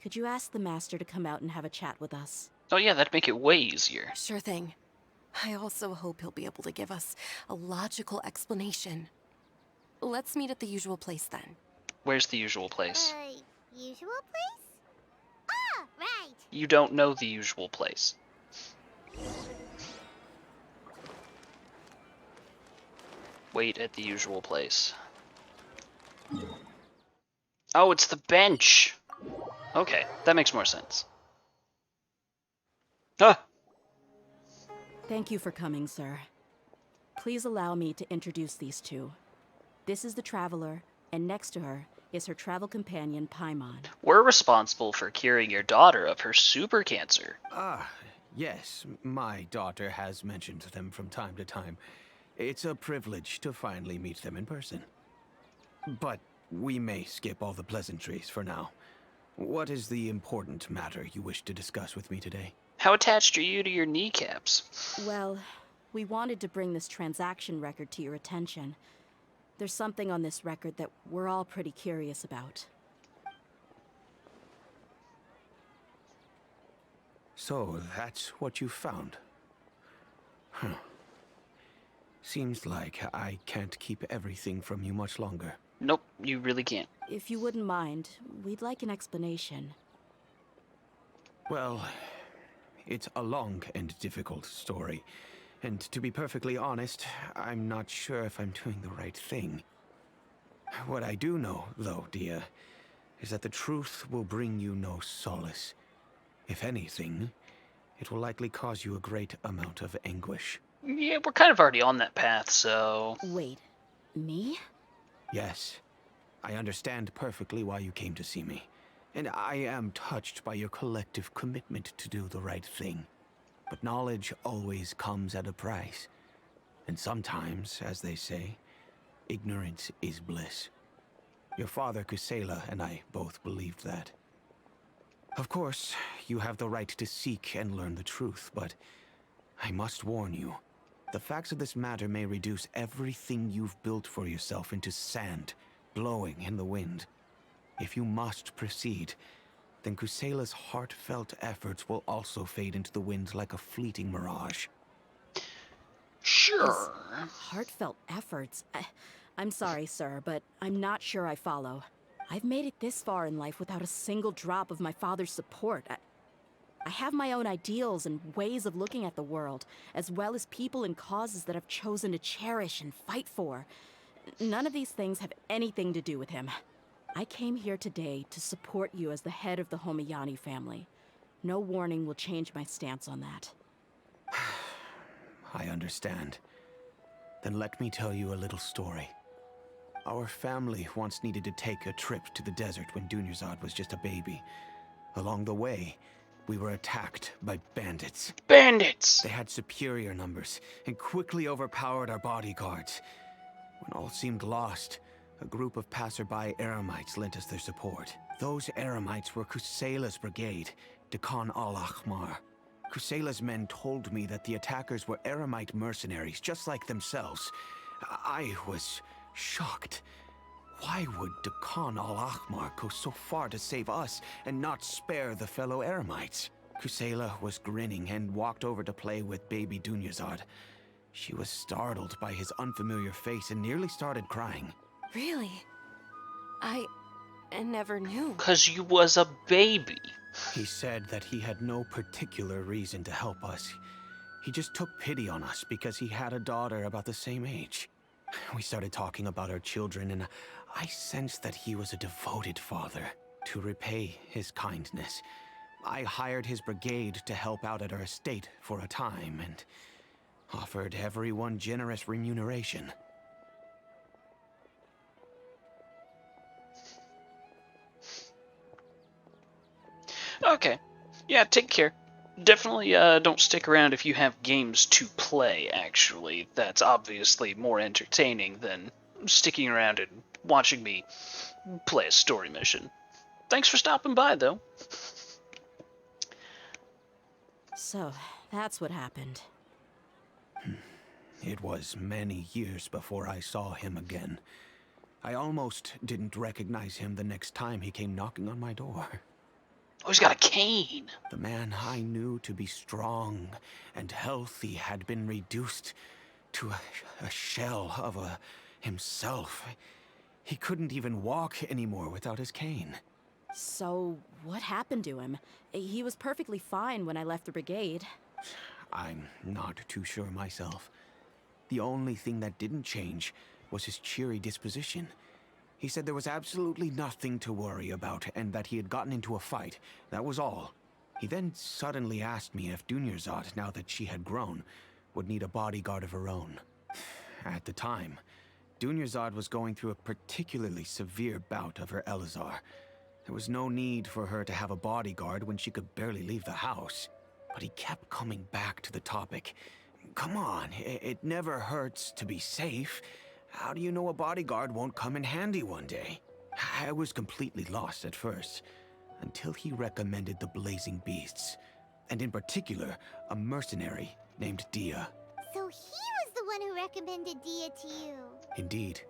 could you ask the master to come out and have a chat with us? Oh yeah, that'd make it way easier. Sure thing. I also hope he'll be able to give us a logical explanation. Let's meet at the usual place then. Where's the usual place? Usual place? Ah, right. You don't know the usual place. Wait at the usual place. Oh, it's the bench. Okay, that makes more sense. Ah! Thank you for coming, sir. Please allow me to introduce these two. This is the Traveler, and next to her is her travel companion, Paimon. We're responsible for curing your daughter of her super cancer. Ah, yes, my daughter has mentioned them from time to time. It's a privilege to finally meet them in person. But we may skip all the pleasantries for now. What is the important matter you wish to discuss with me today? How attached are you to your kneecaps? Well, we wanted to bring this transaction record to your attention. There's something on this record that we're all pretty curious about. So, that's what you found? Huh. Seems like I can't keep everything from you much longer. Nope, you really can't. If you wouldn't mind, we'd like an explanation. Well, it's a long and difficult story. And to be perfectly honest, I'm not sure if I'm doing the right thing. What I do know, though, Dehya, is that the truth will bring you no solace. If anything, it will likely cause you a great amount of anguish. Yeah, we're kind of already on that path, so... Wait, me? Yes, I understand perfectly why you came to see me. And I am touched by your collective commitment to do the right thing. But knowledge always comes at a price. And sometimes, as they say, ignorance is bliss. Your father, Kusela, and I both believed that. Of course, you have the right to seek and learn the truth, but I must warn you. The facts of this matter may reduce everything you've built for yourself into sand, blowing in the wind. If you must proceed, then Kusela's heartfelt efforts will also fade into the wind like a fleeting mirage. Sure. Heartfelt efforts? I'm sorry, sir, but I'm not sure I follow. I've made it this far in life without a single drop of my father's support. I have my own ideals and ways of looking at the world, as well as people and causes that I've chosen to cherish and fight for. None of these things have anything to do with him. I came here today to support you as the head of the Homiyani family. No warning will change my stance on that. I understand. Then let me tell you a little story. Our family once needed to take a trip to the desert when Dunyarzad was just a baby. Along the way, we were attacked by bandits. Bandits! They had superior numbers and quickly overpowered our bodyguards. When all seemed lost, a group of passerby Eremites lent us their support. Those Eremites were Kusela's brigade, Dekhan al-Ahmar. Kusela's men told me that the attackers were Eremite mercenaries, just like themselves. I was shocked. Why would Dekhan al-Ahmar go so far to save us and not spare the fellow Eremites? Kusela was grinning and walked over to play with baby Dunyazad. She was startled by his unfamiliar face and nearly started crying. Really? I never knew. 'Cause you was a baby. He said that he had no particular reason to help us. He just took pity on us because he had a daughter about the same age. We started talking about our children, and I sensed that he was a devoted father. To repay his kindness, I hired his brigade to help out at our estate for a time, and offered everyone generous remuneration. Okay. Yeah, take care. Definitely don't stick around if you have games to play, actually. That's obviously more entertaining than sticking around and watching me play a story mission. Thanks for stopping by, though. So, that's what happened. It was many years before I saw him again. I almost didn't recognize him the next time he came knocking on my door. Oh, he's got a cane. The man I knew to be strong and healthy had been reduced to a shell of himself. He couldn't even walk anymore without his cane. So, what happened to him? He was perfectly fine when I left the brigade. I'm not too sure myself. The only thing that didn't change was his cheery disposition. He said there was absolutely nothing to worry about and that he had gotten into a fight. That was all. He then suddenly asked me if Dunyazad, now that she had grown, would need a bodyguard of her own. At the time, Dunyazad was going through a particularly severe bout of her Elazar. There was no need for her to have a bodyguard when she could barely leave the house. But he kept coming back to the topic. Come on, it never hurts to be safe. How do you know a bodyguard won't come in handy one day? I was completely lost at first, until he recommended the Blazing Beasts, and in particular, a mercenary named Dehya. So he was the one who recommended Dehya to you. Indeed.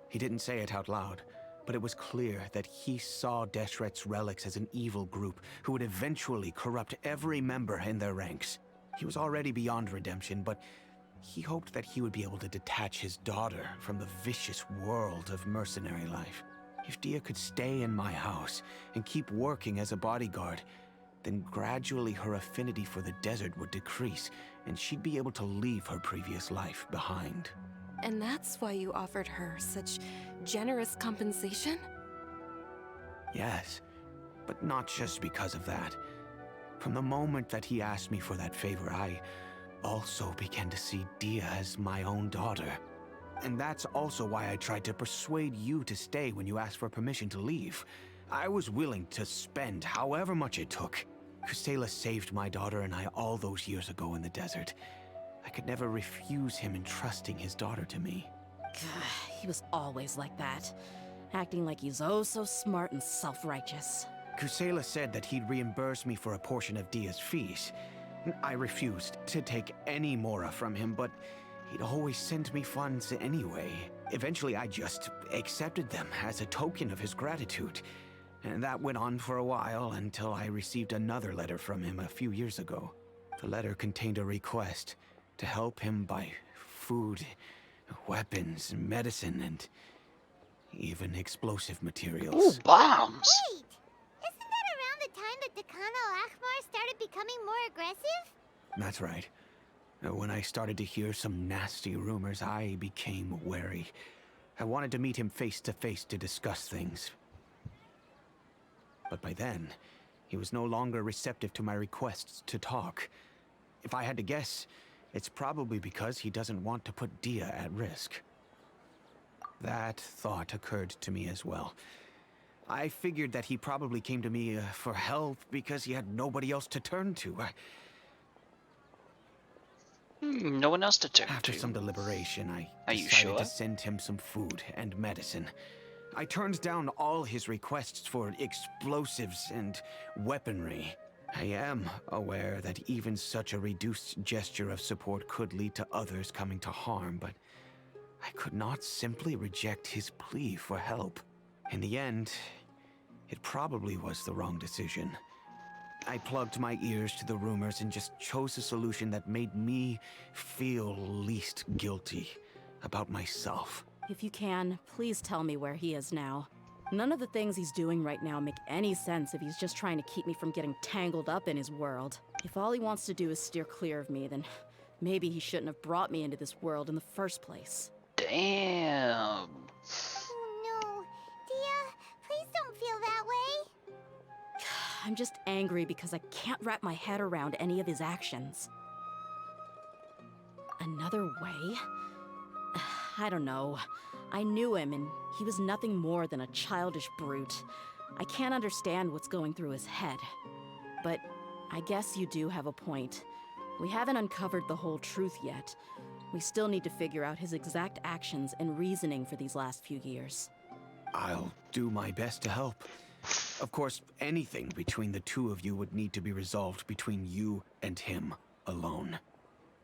He didn't say it out loud, but it was clear that he saw Deshret's relics as an evil group who would eventually corrupt every member in their ranks. He was already beyond redemption, but he hoped that he would be able to detach his daughter from the vicious world of mercenary life. If Dehya could stay in my house and keep working as a bodyguard, then gradually her affinity for the desert would decrease, and she'd be able to leave her previous life behind. And that's why you offered her such generous compensation? Yes, but not just because of that. From the moment that he asked me for that favor, I also began to see Dehya as my own daughter. And that's also why I tried to persuade you to stay when you asked for permission to leave. I was willing to spend however much it took. Kusela saved my daughter and I all those years ago in the desert. I could never refuse him entrusting his daughter to me. He was always like that, acting like he's oh so smart and self-righteous. Kusela said that he'd reimburse me for a portion of Dehya's fees. I refused to take any more from him, but he'd always send me funds anyway. Eventually, I just accepted them as a token of his gratitude. And that went on for a while until I received another letter from him a few years ago. The letter contained a request to help him buy food, weapons, medicine, and even explosive materials. Ooh, bombs! Wait! Isn't that around the time that Dekhan al-Ahmar started becoming more aggressive? That's right. When I started to hear some nasty rumors, I became wary. I wanted to meet him face to face to discuss things. But by then, he was no longer receptive to my requests to talk. If I had to guess, it's probably because he doesn't want to put Dehya at risk. That thought occurred to me as well. I figured that he probably came to me for help because he had nobody else to turn to. No one else to turn After to. some deliberation, I Are you decided sure? to send him some food and medicine. I turned down all his requests for explosives and weaponry. I am aware that even such a reduced gesture of support could lead to others coming to harm, but I could not simply reject his plea for help. In the end, it probably was the wrong decision. I plugged my ears to the rumors and just chose a solution that made me feel least guilty about myself. If you can, please tell me where he is now. None of the things he's doing right now make any sense if he's just trying to keep me from getting tangled up in his world. If all he wants to do is steer clear of me, then maybe he shouldn't have brought me into this world in the first place. Damn. Oh no. Dehya, please don't feel that way. I'm just angry because I can't wrap my head around any of his actions. Another way? I don't know. I knew him, and he was nothing more than a childish brute. I can't understand what's going through his head. But I guess you do have a point. We haven't uncovered the whole truth yet. We still need to figure out his exact actions and reasoning for these last few years. I'll do my best to help. Of course, anything between the two of you would need to be resolved between you and him alone.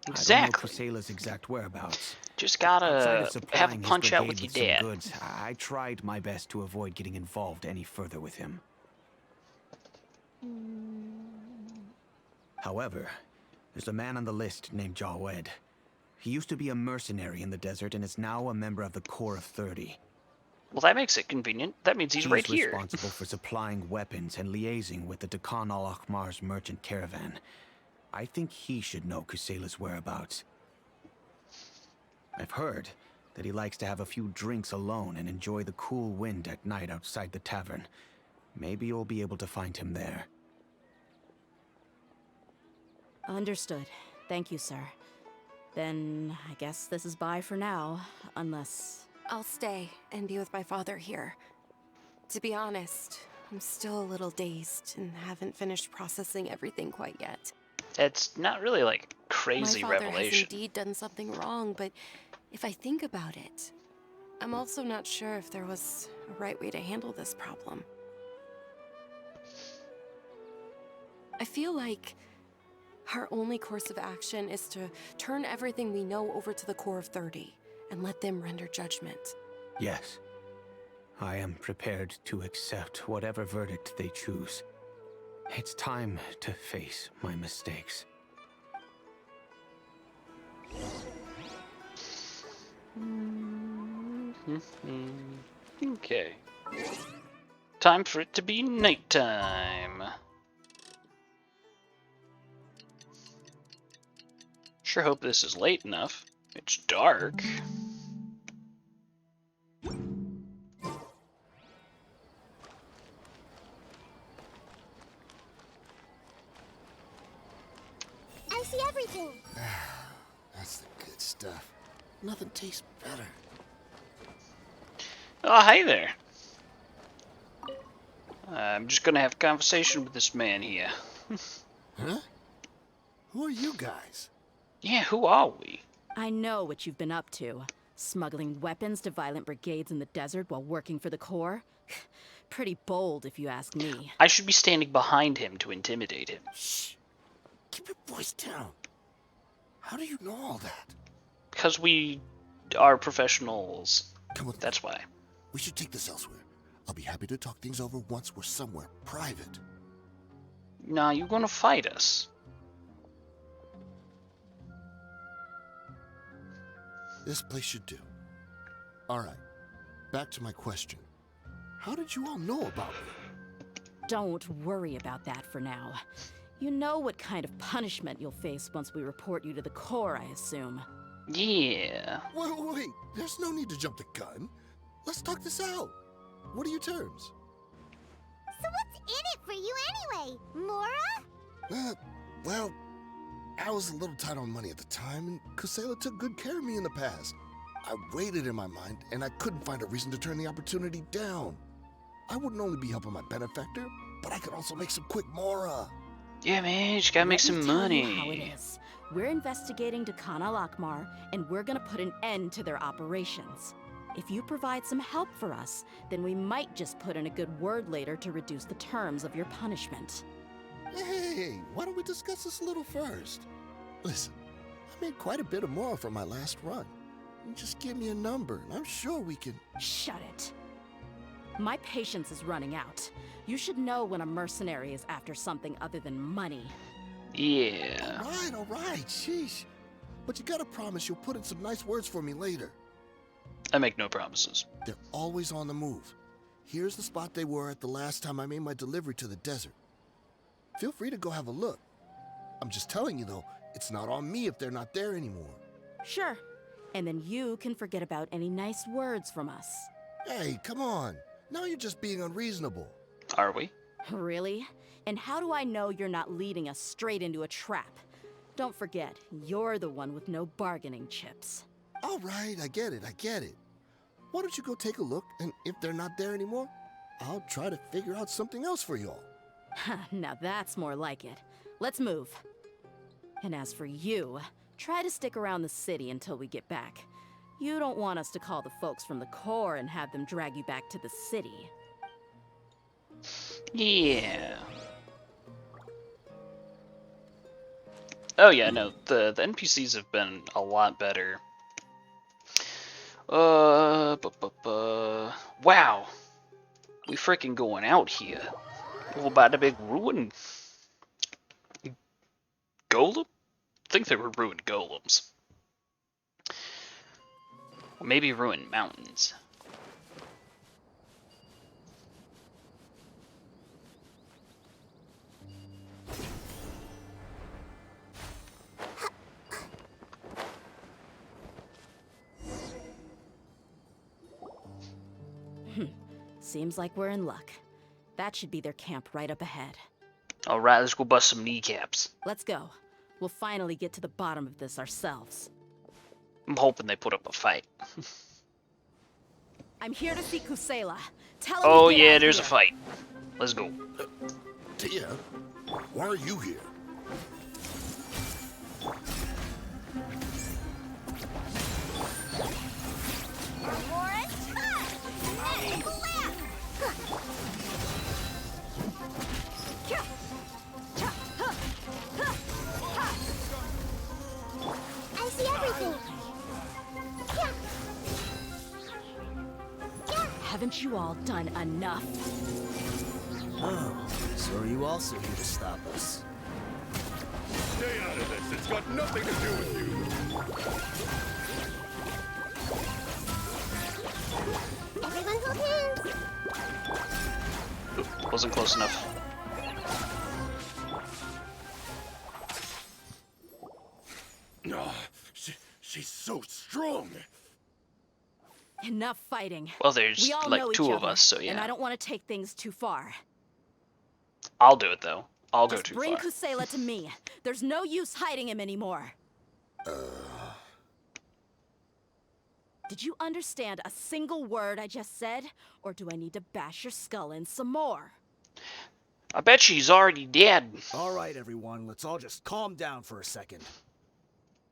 Exactly. I don't know Kusela's exact whereabouts. Just Outside gotta of have a supplying his punch out brigade with your some dad. goods, I tried my best to avoid getting involved any further with him. However, there's a man on the list named Jawed. He used to be a mercenary in the desert and is now a member of the Corps of 30. Well, that makes it convenient. That means he's right here. Responsible for supplying weapons and liaising with the Dakan al-Akhmar's merchant caravan. I think he should know Kusela's whereabouts. I've heard that he likes to have a few drinks alone and enjoy the cool wind at night outside the tavern. Maybe you'll be able to find him there. Understood. Thank you, sir. Then I guess this is bye for now, unless... I'll stay and be with my father here. To be honest, I'm still a little dazed and haven't finished processing everything quite yet. It's not really like crazy My father has revelation. indeed done something wrong, but if I think about it, I'm also not sure if there was a right way to handle this problem. I feel like our only course of action is to turn everything we know over to the Corps of 30 and let them render judgment. Yes. I am prepared to accept whatever verdict they choose. It's time to face my mistakes. Okay. Time for it to be nighttime. Sure hope this is late enough. It's dark. I see everything. That's the good stuff. Nothing tastes better. Oh, hi there. I'm just gonna have a conversation with this man here. Huh? Who are you guys? Yeah, who are we? I know what you've been up to. Smuggling weapons to violent brigades in the desert while working for the Corps? Pretty bold, if you ask me. I should be standing behind him to intimidate him. Shh. Keep your voice down. How do you know all that? Because we are professionals. Come with me. That's why. We should take this elsewhere. I'll be happy to talk things over once we're somewhere private. Nah, you're gonna fight us. This place should do. All right. Back to my question. How did you all know about me? Don't worry about that for now. You know what kind of punishment you'll face once we report you to the Corps, I assume. Yeah. Wait. There's no need to jump the gun. Let's talk this out. What are your terms? So what's in it for you anyway, Mora? Well, I was a little tight on money at the time, and Kusela took good care of me in the past. I weighed it in my mind, and I couldn't find a reason to turn the opportunity down. I wouldn't only be helping my benefactor, but I could also make some quick mora. Yeah, man, you just gotta make Let me some tell you how it money. is. We're investigating Takana Lakmar, and we're gonna put an end to their operations. If you provide some help for us, then we might just put in a good word later to reduce the terms of your punishment. Hey, why don't we discuss this a little first? Listen, I made quite a bit of more from my last run. You just give me a number, and I'm sure we can... Shut it. My patience is running out. You should know when a mercenary is after something other than money. Yeah. All right, sheesh. But you gotta promise you'll put in some nice words for me later. I make no promises. They're always on the move. Here's the spot they were at the last time I made my delivery to the desert. Feel free to go have a look. I'm just telling you, though, it's not on me if they're not there anymore. Sure. And then you can forget about any nice words from us. Hey, come on. Now you're just being unreasonable. Are we? Really? And how do I know you're not leading us straight into a trap? Don't forget, you're the one with no bargaining chips. All right, I get it. Why don't you go take a look, and if they're not there anymore, I'll try to figure out something else for y'all. Now that's more like it. Let's move. And as for you, try to stick around the city until we get back. You don't want us to call the folks from the Corps and have them drag you back to the city. Yeah. Oh yeah, no, the NPCs have been a lot better. Wow. We freaking going out here. What about the big ruin? Golem? I think they were ruined golems. Or maybe ruined mountains. Seems like we're in luck. That should be their camp right up ahead. Alright, let's go bust some kneecaps. Let's go. We'll finally get to the bottom of this ourselves. I'm hoping they put up a fight. I'm here to see Kusela. Tell him Oh to get yeah, out there's here. a fight. Let's go. Dehya, why are you here? I see everything. Haven't you all done enough? Oh, so are you also here to stop us? Stay out of this. It's got nothing to do with you. Everyone hold hands. Oop, wasn't close enough. No, she's so strong. Enough fighting. Well, there's We all like know two each of other, us, so and yeah. I don't want to take things too far. I'll do it though. I'll go Just too bring far. Kusela to me. There's no use hiding him anymore. Did you understand a single word I just said? Or do I need to bash your skull in some more? I bet she's already dead. All right, everyone, let's all just calm down for a second.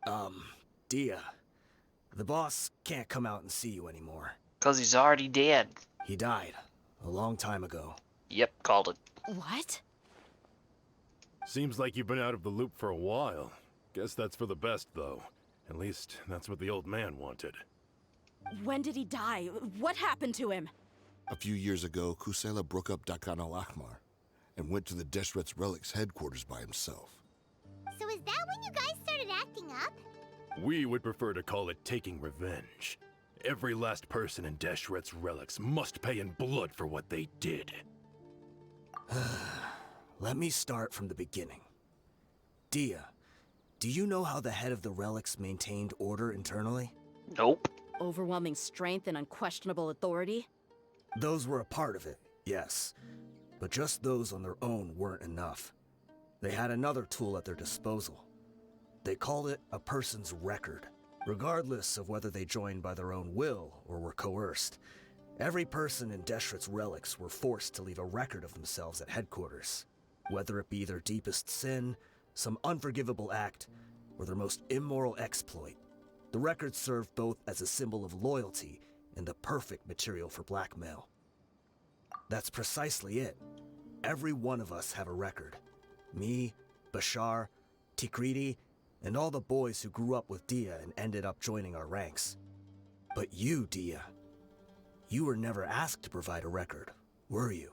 Dehya, the boss can't come out and see you anymore. Cause he's already dead. He died a long time ago. Yep, called it. What? Seems like you've been out of the loop for a while. Guess that's for the best, though. At least, that's what the old man wanted. When did he die? What happened to him? A few years ago, Kusela broke up Takana Lakmar and went to the Deshret's Relics headquarters by himself. So is that when you guys started acting up? We would prefer to call it taking revenge. Every last person in Deshret's Relics must pay in blood for what they did. Let me start from the beginning. Dehya, do you know how the head of the Relics maintained order internally? Nope. Overwhelming strength and unquestionable authority? Those were a part of it, yes. But just those on their own weren't enough. They had another tool at their disposal. They called it a person's record. Regardless of whether they joined by their own will or were coerced, every person in Deshret's Relics were forced to leave a record of themselves at headquarters. Whether it be their deepest sin, some unforgivable act, or their most immoral exploit, the records serve both as a symbol of loyalty and the perfect material for blackmail. That's precisely it. Every one of us have a record. Me, Bashar, Tikriti, and all the boys who grew up with Dehya and ended up joining our ranks. But you, Dehya, you were never asked to provide a record, were you?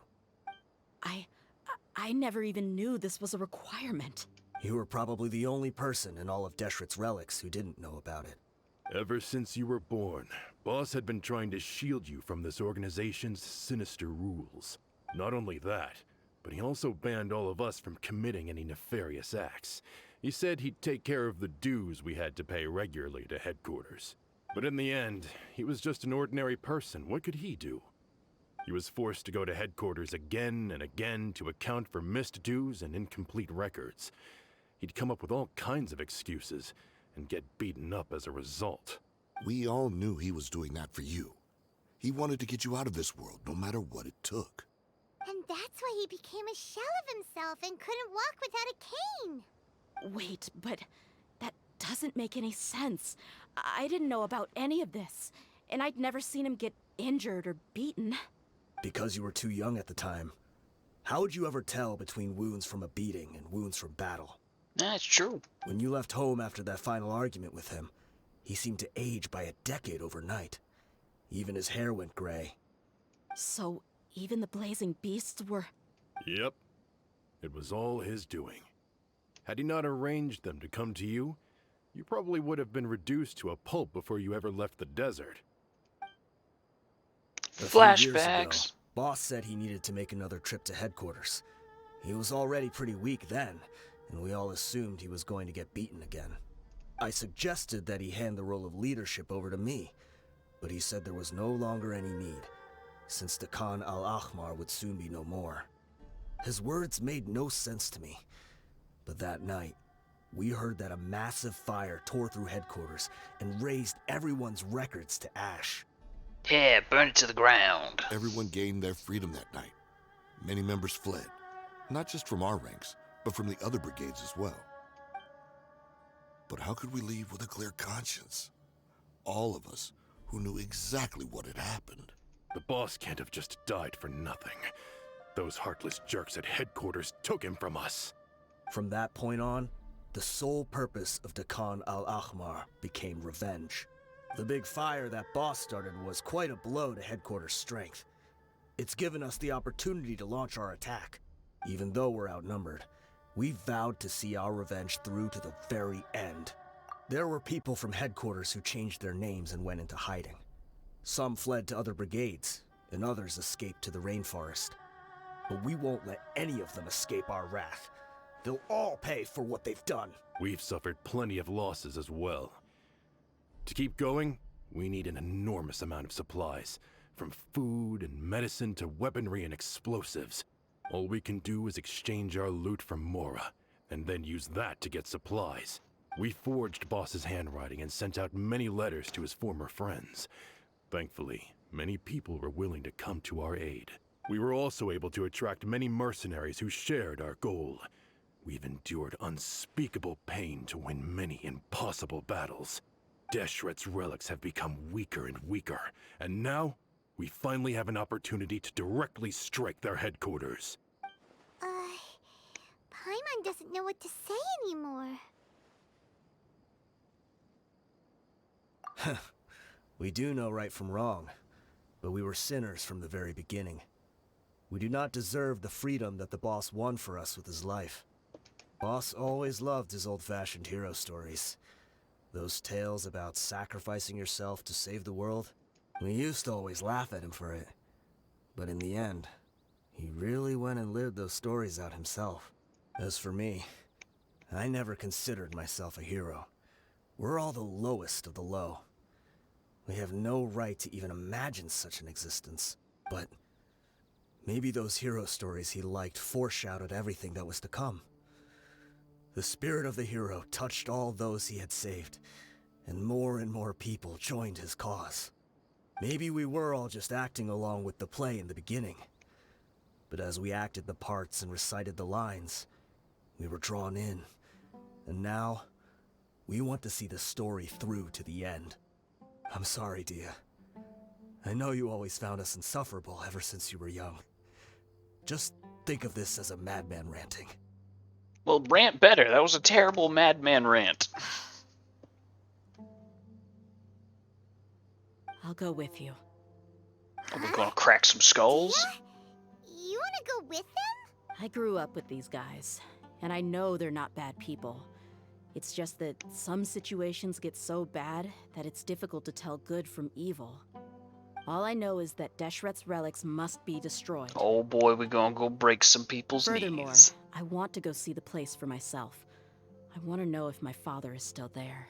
I never even knew this was a requirement. You were probably the only person in all of Deshret's relics who didn't know about it. Ever since you were born, Boss had been trying to shield you from this organization's sinister rules. Not only that, but he also banned all of us from committing any nefarious acts. He said he'd take care of the dues we had to pay regularly to headquarters. But in the end, he was just an ordinary person. What could he do? He was forced to go to headquarters again and again to account for missed dues and incomplete records. He'd come up with all kinds of excuses and get beaten up as a result. We all knew he was doing that for you. He wanted to get you out of this world, no matter what it took. And that's why he became a shell of himself and couldn't walk without a cane. Wait, but that doesn't make any sense. I didn't know about any of this, and I'd never seen him get injured or beaten. Because you were too young at the time. How would you ever tell between wounds from a beating and wounds from battle? That's true. When you left home after that final argument with him, he seemed to age by a decade overnight. Even his hair went gray. So, even the blazing beasts were... Yep. It was all his doing. Had he not arranged them to come to you, you probably would have been reduced to a pulp before you ever left the desert. A few years ago, Flashbacks. Boss said he needed to make another trip to headquarters. He was already pretty weak then, and we all assumed he was going to get beaten again. I suggested that he hand the role of leadership over to me, but he said there was no longer any need, since the Khan al-Ahmar would soon be no more. His words made no sense to me, but that night, we heard that a massive fire tore through headquarters and razed everyone's records to ash. Yeah, burn it to the ground. Everyone gained their freedom that night. Many members fled, not just from our ranks, but from the other brigades as well. But how could we leave with a clear conscience? All of us who knew exactly what had happened. The boss can't have just died for nothing. Those heartless jerks at headquarters took him from us. From that point on, the sole purpose of the Khan al-Ahmar became revenge. The big fire that boss started was quite a blow to headquarters' strength. It's given us the opportunity to launch our attack. Even though we're outnumbered, we vowed to see our revenge through to the very end. There were people from headquarters who changed their names and went into hiding. Some fled to other brigades, and others escaped to the rainforest. But we won't let any of them escape our wrath. They'll all pay for what they've done. We've suffered plenty of losses as well. To keep going, we need an enormous amount of supplies, from food and medicine to weaponry and explosives. All we can do is exchange our loot from Mora, and then use that to get supplies. We forged Boss's handwriting and sent out many letters to his former friends. Thankfully, many people were willing to come to our aid. We were also able to attract many mercenaries who shared our goal. We've endured unspeakable pain to win many impossible battles. Deshret's relics have become weaker and weaker, and now we finally have an opportunity to directly strike their headquarters. Paimon doesn't know what to say anymore. We do know right from wrong, but we were sinners from the very beginning. We do not deserve the freedom that the boss won for us with his life. Boss always loved his old-fashioned hero stories. Those tales about sacrificing yourself to save the world. We used to always laugh at him for it. But in the end, he really went and lived those stories out himself. As for me, I never considered myself a hero. We're all the lowest of the low. We have no right to even imagine such an existence. But maybe those hero stories he liked foreshadowed everything that was to come. The spirit of the hero touched all those he had saved, and more people joined his cause. Maybe we were all just acting along with the play in the beginning. But as we acted the parts and recited the lines, we were drawn in. And now, we want to see the story through to the end. I'm sorry, Dehya. I know you always found us insufferable ever since you were young. Just think of this as a madman ranting. Well, rant better. That was a terrible madman rant. I'll go with you. Are we gonna crack some skulls? Dehya? You wanna go with them? I grew up with these guys, and I know they're not bad people. It's just that some situations get so bad that it's difficult to tell good from evil. All I know is that Deshret's relics must be destroyed. Oh boy, we gonna go break some people's Furthermore, knees. I want to go see the place for myself. I want to know if my father is still there.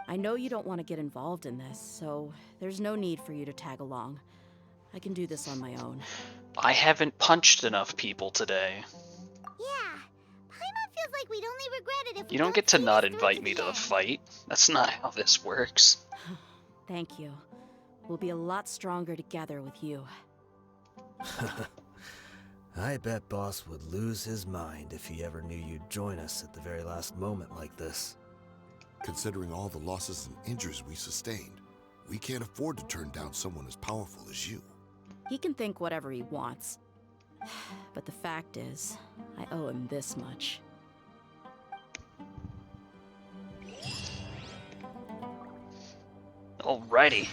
I know you don't want to get involved in this, so there's no need for you to tag along. I can do this on my own. I haven't punched enough people today. Yeah. Paimon feels like we'd only regret it if we You don't get to see not this through invite me the to the end. fight. That's not how this works. Thank you. We'll be a lot stronger together with you. I bet Boss would lose his mind if he ever knew you'd join us at the very last moment like this. Considering all the losses and injuries we sustained, we can't afford to turn down someone as powerful as you. He can think whatever he wants. But the fact is, I owe him this much. Alrighty.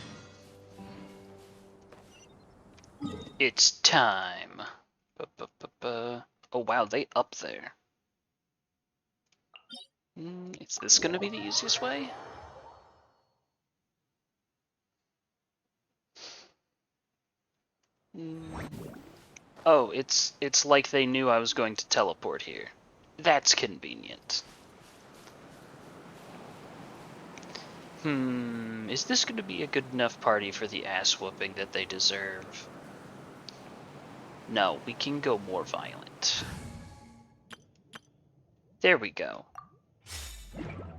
It's time. Oh wow, they up there. Is this gonna be the easiest way? Oh, it's like they knew I was going to teleport here. That's convenient. Is this going to be a good enough party for the ass whooping that they deserve? No, we can go more violent. There we go.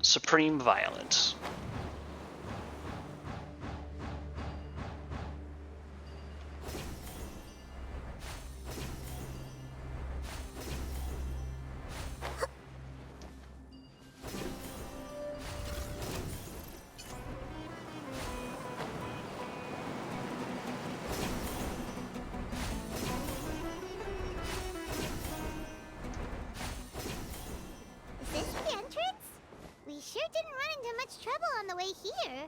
Supreme violence. Is this the entrance? We sure didn't run into much trouble on the way here.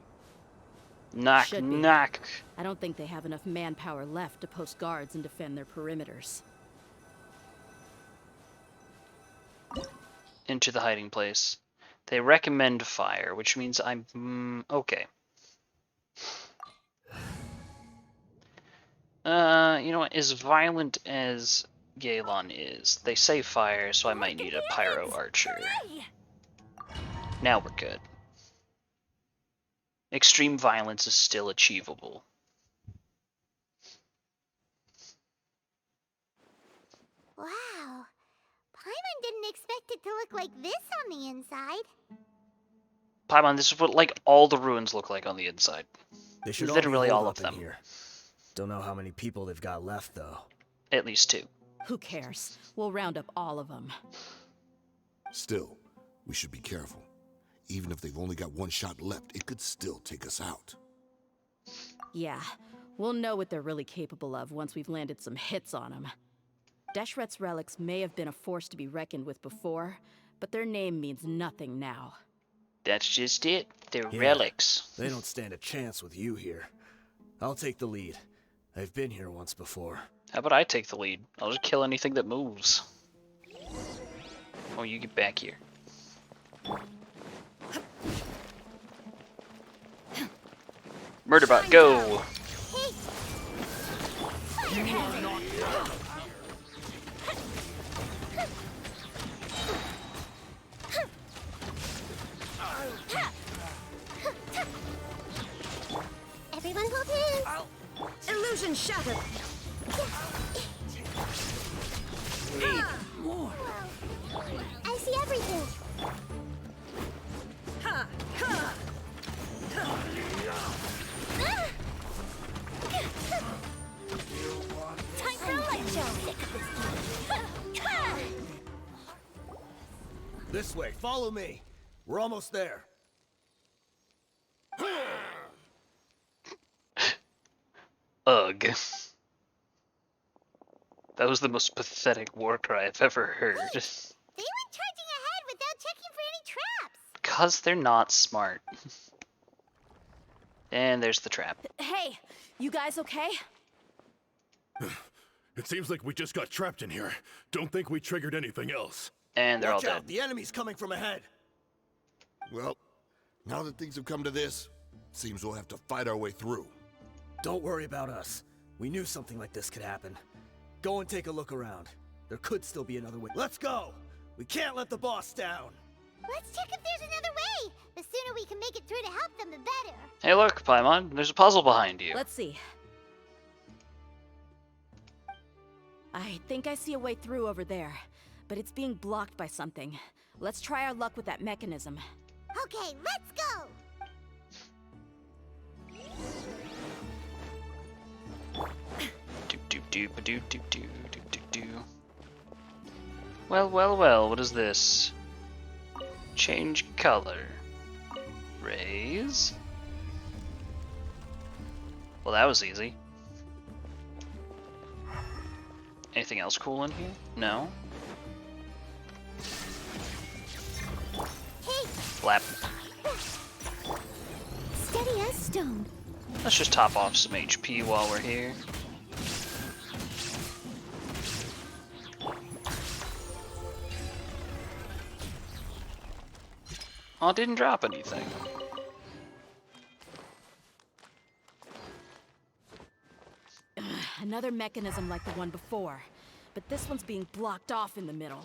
Knock, Should be. knock. I don't think they have enough manpower left to post guards and defend their perimeters. Into the hiding place. They recommend fire, which means I'm okay. You know what? As violent as Galen is, they say fire, so I might need a pyro archer. Now we're good. Extreme violence is still achievable. Wow. Paimon didn't expect it to look like this on the inside. Paimon, this is what like all the ruins look like on the inside. They should Literally all, all be of holed up in them. here. Don't know how many people they've got left, though. At least 2. Who cares? We'll round up all of them. Still, we should be careful. Even if they've only got one shot left, it could still take us out. Yeah, we'll know what they're really capable of once we've landed some hits on them. Deshret's relics may have been a force to be reckoned with before, but their name means nothing now. That's just it. They're Yeah. relics. They don't stand a chance with you here. I'll take the lead. I've been here once before. How about I take the lead? I'll just kill anything that moves. Oh, you get back here. Murderbot, go! Everyone hold hands. Illusion shattered. I see everything. Time for a light This way, follow me. We're almost there. Ugh. That was the most pathetic war cry I've ever heard. They went charging ahead without checking for any traps. Because they're not smart. And there's the trap. Hey, you guys okay? It seems like we just got trapped in here. Don't think we triggered anything else. And they're Watch all out, dead. the enemy's coming from ahead. Well, now that things have come to this, seems we'll have to fight our way through. Don't worry about us. We knew something like this could happen. Go and take a look around. There could still be another way. Let's go! We can't let the boss down. Let's check if there's another way. The sooner we can make it through to help them, the better. Hey look, Paimon, there's a puzzle behind you. Let's see. I think I see a way through over there, but it's being blocked by something. Let's try our luck with that mechanism. Okay, let's go. Do. Well, what is this? Change color. Raise? Well, that was easy. Anything else cool in here? No? Hey, Flap. steady as stone. Let's just top off some HP while we're here. Oh, it didn't drop anything. Another mechanism like the one before, but this one's being blocked off in the middle.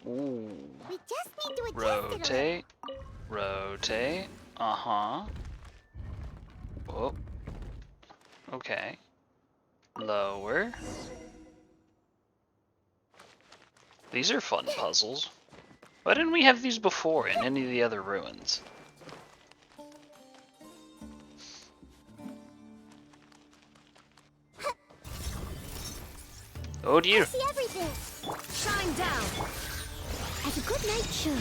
Ooh. We just need to adjust it a little. Rotate. Rotate. Uh-huh. Whoa. Okay. Lower. These are fun puzzles. Why didn't we have these before in any of the other ruins? Oh I dear. see everything. Shine down. As a good night should.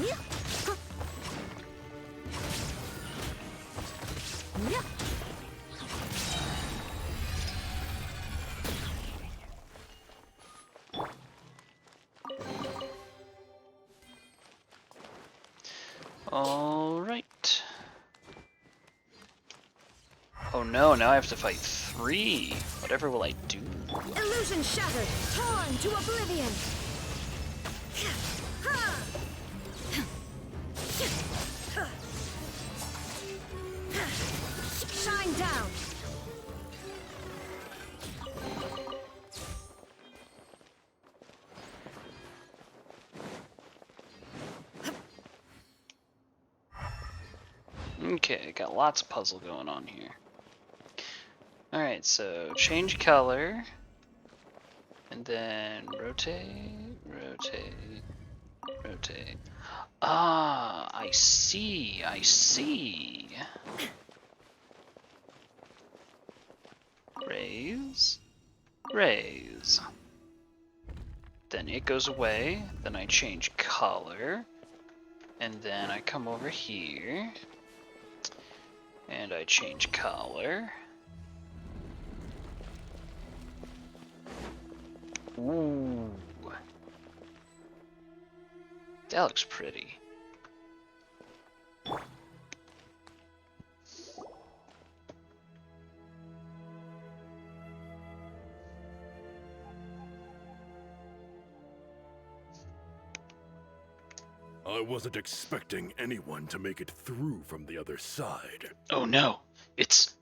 Yeah. Huh. Yeah. Alright. Oh no, now I have to fight 3. Whatever will I do? Illusion shattered. Torn to oblivion. Shine down. Okay, got lots of puzzle going on here. Alright, so change color. And then rotate, rotate, rotate. Ah, I see, I see. Raise, raise. Then it goes away, then I change color. And then I come over here. And I change color. Ooh. That looks pretty. I wasn't expecting anyone to make it through from the other side. Oh no, it's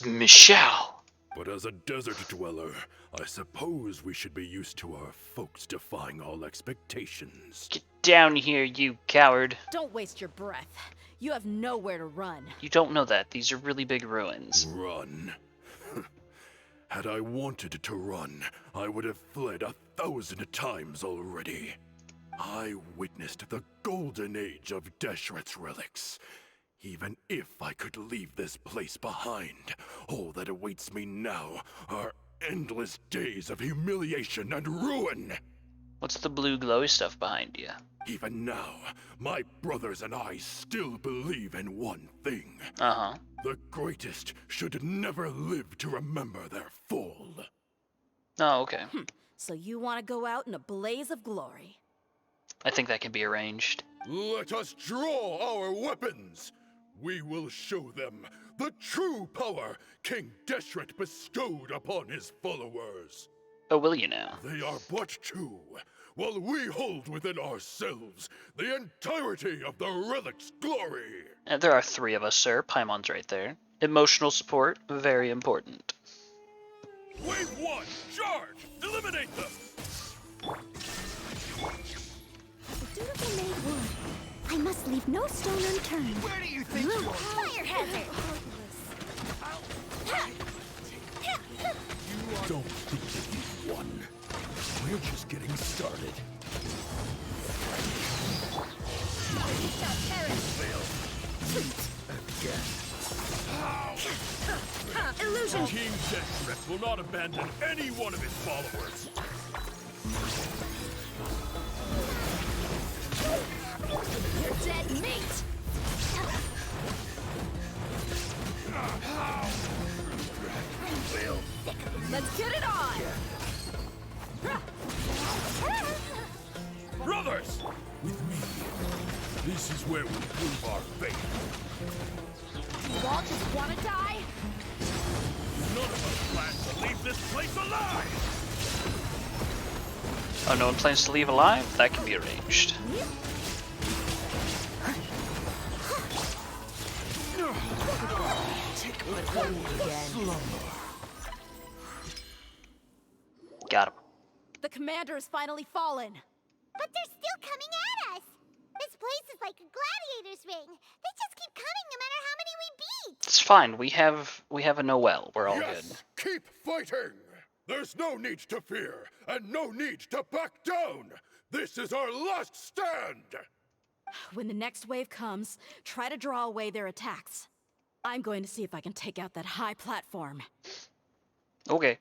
Michelle. But as a desert dweller, I suppose we should be used to our folks defying all expectations. Get down here, you coward. Don't waste your breath. You have nowhere to run. You don't know that. These are really big ruins. Run. Had I wanted to run, I would have fled 1,000 times already. I witnessed the golden age of Deshret's relics. Even if I could leave this place behind, all that awaits me now are endless days of humiliation and ruin. What's the blue glowy stuff behind you? Even now, my brothers and I still believe in one thing. Uh-huh. The greatest should never live to remember their fall. Oh, okay. So you want to go out in a blaze of glory? I think that can be arranged. Let us draw our weapons. We will show them the true power King Deshret bestowed upon his followers. Oh, will you now? They are but two, while we hold within ourselves the entirety of the relic's glory. There are 3 of us, sir. Paimon's right there. Emotional support, very important. Wave 1, charge! Eliminate them! The dutiful maid would. I must leave no stone unturned. Where do you think you are? Fire hazard! Don't think that you've won. We're just getting started. Illusion! King Deshret will not abandon any one of his followers. You're dead meat! Let's get it on! Brothers! With me, this is where we prove our faith. You all just want to die? None of us plan to leave this place alive! Oh, no one plans to leave alive? That can be arranged. Got him. The commander has finally fallen. But they're still coming at us! This place is like a gladiator's ring. They just keep coming no matter how many we beat! It's fine. We have a Noel. We're all Yes! good. Keep fighting! There's no need to fear, and no need to back down! This is our last stand! When the next wave comes, try to draw away their attacks. I'm going to see if I can take out that high platform. Okay.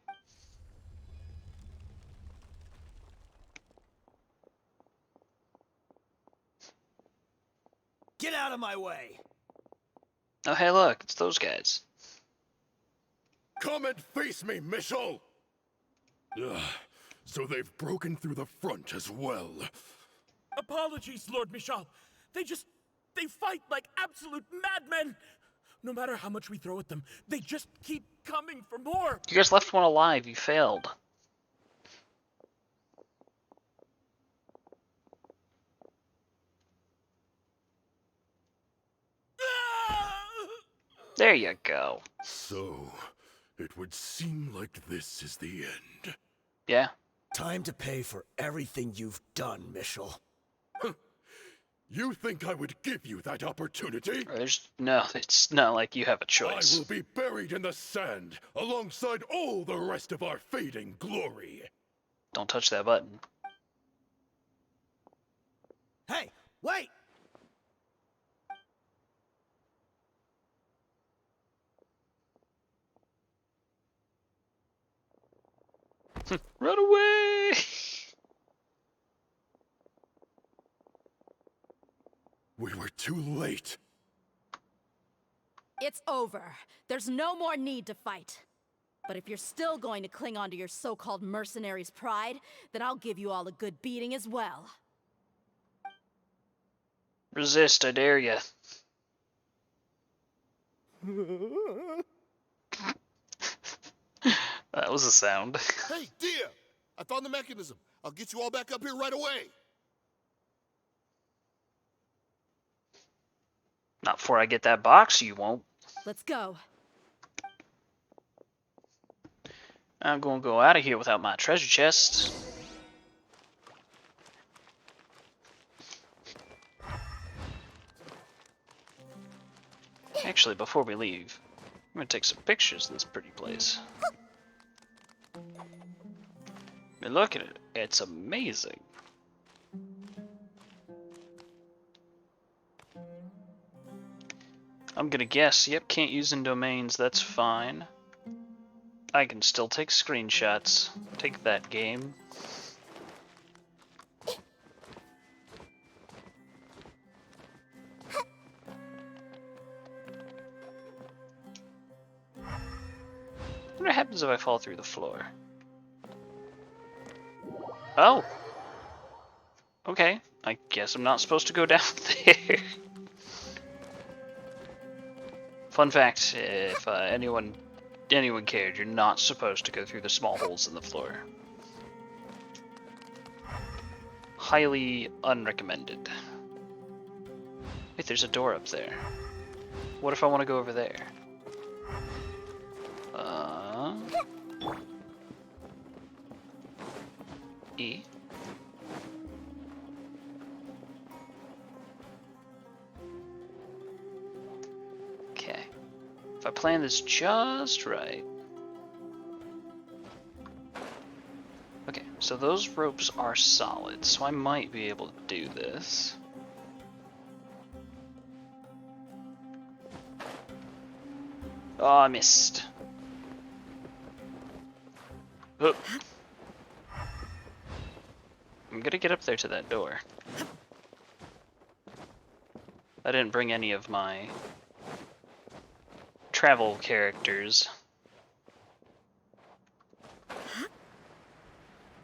Get out of my way! Oh, hey, look. It's those guys. Come and face me, Michel! Ugh, so they've broken through the front as well. Apologies, Lord Michal. They fight like absolute madmen. No matter how much we throw at them, they just keep coming for more. You guys left one alive. You failed. There you go. So, it would seem like this is the end. Yeah. Time to pay for everything you've done, Michel. You think I would give you that opportunity? It's not like you have a I choice. will be buried in the sand alongside all the rest of our fading glory. Don't touch that button. Hey, wait! Run away! We were too late. It's over. There's no more need to fight. But if you're still going to cling on to your so-called mercenary's pride, then I'll give you all a good beating as well. Resist, I dare ya. That was a sound. Hey, Dehya! I found the mechanism. I'll get you all back up here right away. Not before I get that box, you won't. Let's go. I'm gonna go out of here without my treasure chest. Actually, before we leave, I'm gonna take some pictures of this pretty place. And look at it, it's amazing. I'm gonna guess, yep, can't use in domains, that's fine. I can still take screenshots. Take that, game. What happens if I fall through the floor? Oh! Okay, I guess I'm not supposed to go down there. Fun fact, if anyone cared, you're not supposed to go through the small holes in the floor. Highly unrecommended. Wait, there's a door up there. What if I want to go over there? E. Okay. If I plan this just right. Okay, so those ropes are solid, so I might be able to do this. Oh, I missed. Oh. I'm gonna get up there to that door. I didn't bring any of my travel characters.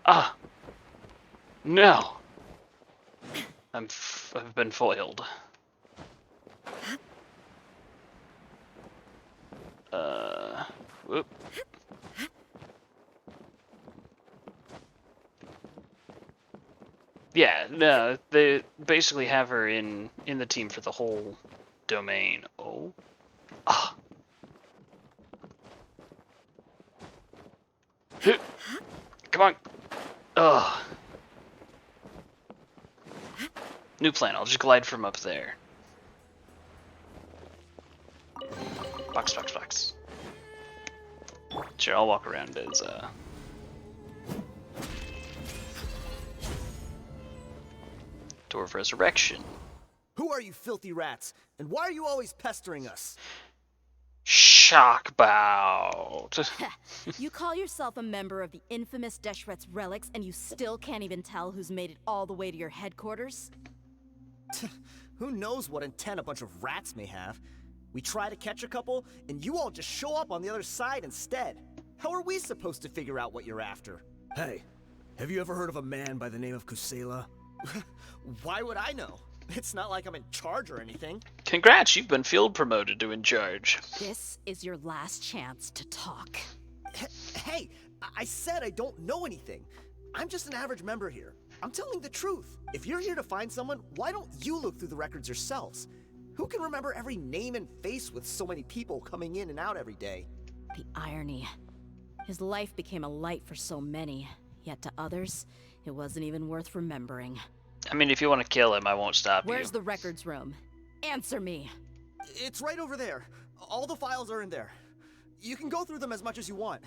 Ah! No! I've been foiled. Whoop. Yeah, no, they basically have her in the team for the whole domain. Oh. Ah. Come on. Ugh. New plan, I'll just glide from up there. Box, box, box. Sure, I'll walk around as, Door of Resurrection. Who are you filthy rats? And why are you always pestering us? Shock bout. You call yourself a member of the infamous Deshret's relics, and you still can't even tell who's made it all the way to your headquarters? Who knows what intent a bunch of rats may have? We try to catch a couple, and you all just show up on the other side instead. How are we supposed to figure out what you're after? Hey, have you ever heard of a man by the name of Kusela? Why would I know? It's not like I'm in charge or anything. Congrats, you've been field promoted to in charge. This is your last chance to talk. Hey, I said I don't know anything. I'm just an average member here. I'm telling the truth. If you're here to find someone, why don't you look through the records yourselves? Who can remember every name and face with so many people coming in and out every day? The irony. His life became a light for so many, yet to others, it wasn't even worth remembering. I mean, if you want to kill him, I won't stop you. Where's the records room? Answer me. It's right over there. All the files are in there. You can go through them as much as you want.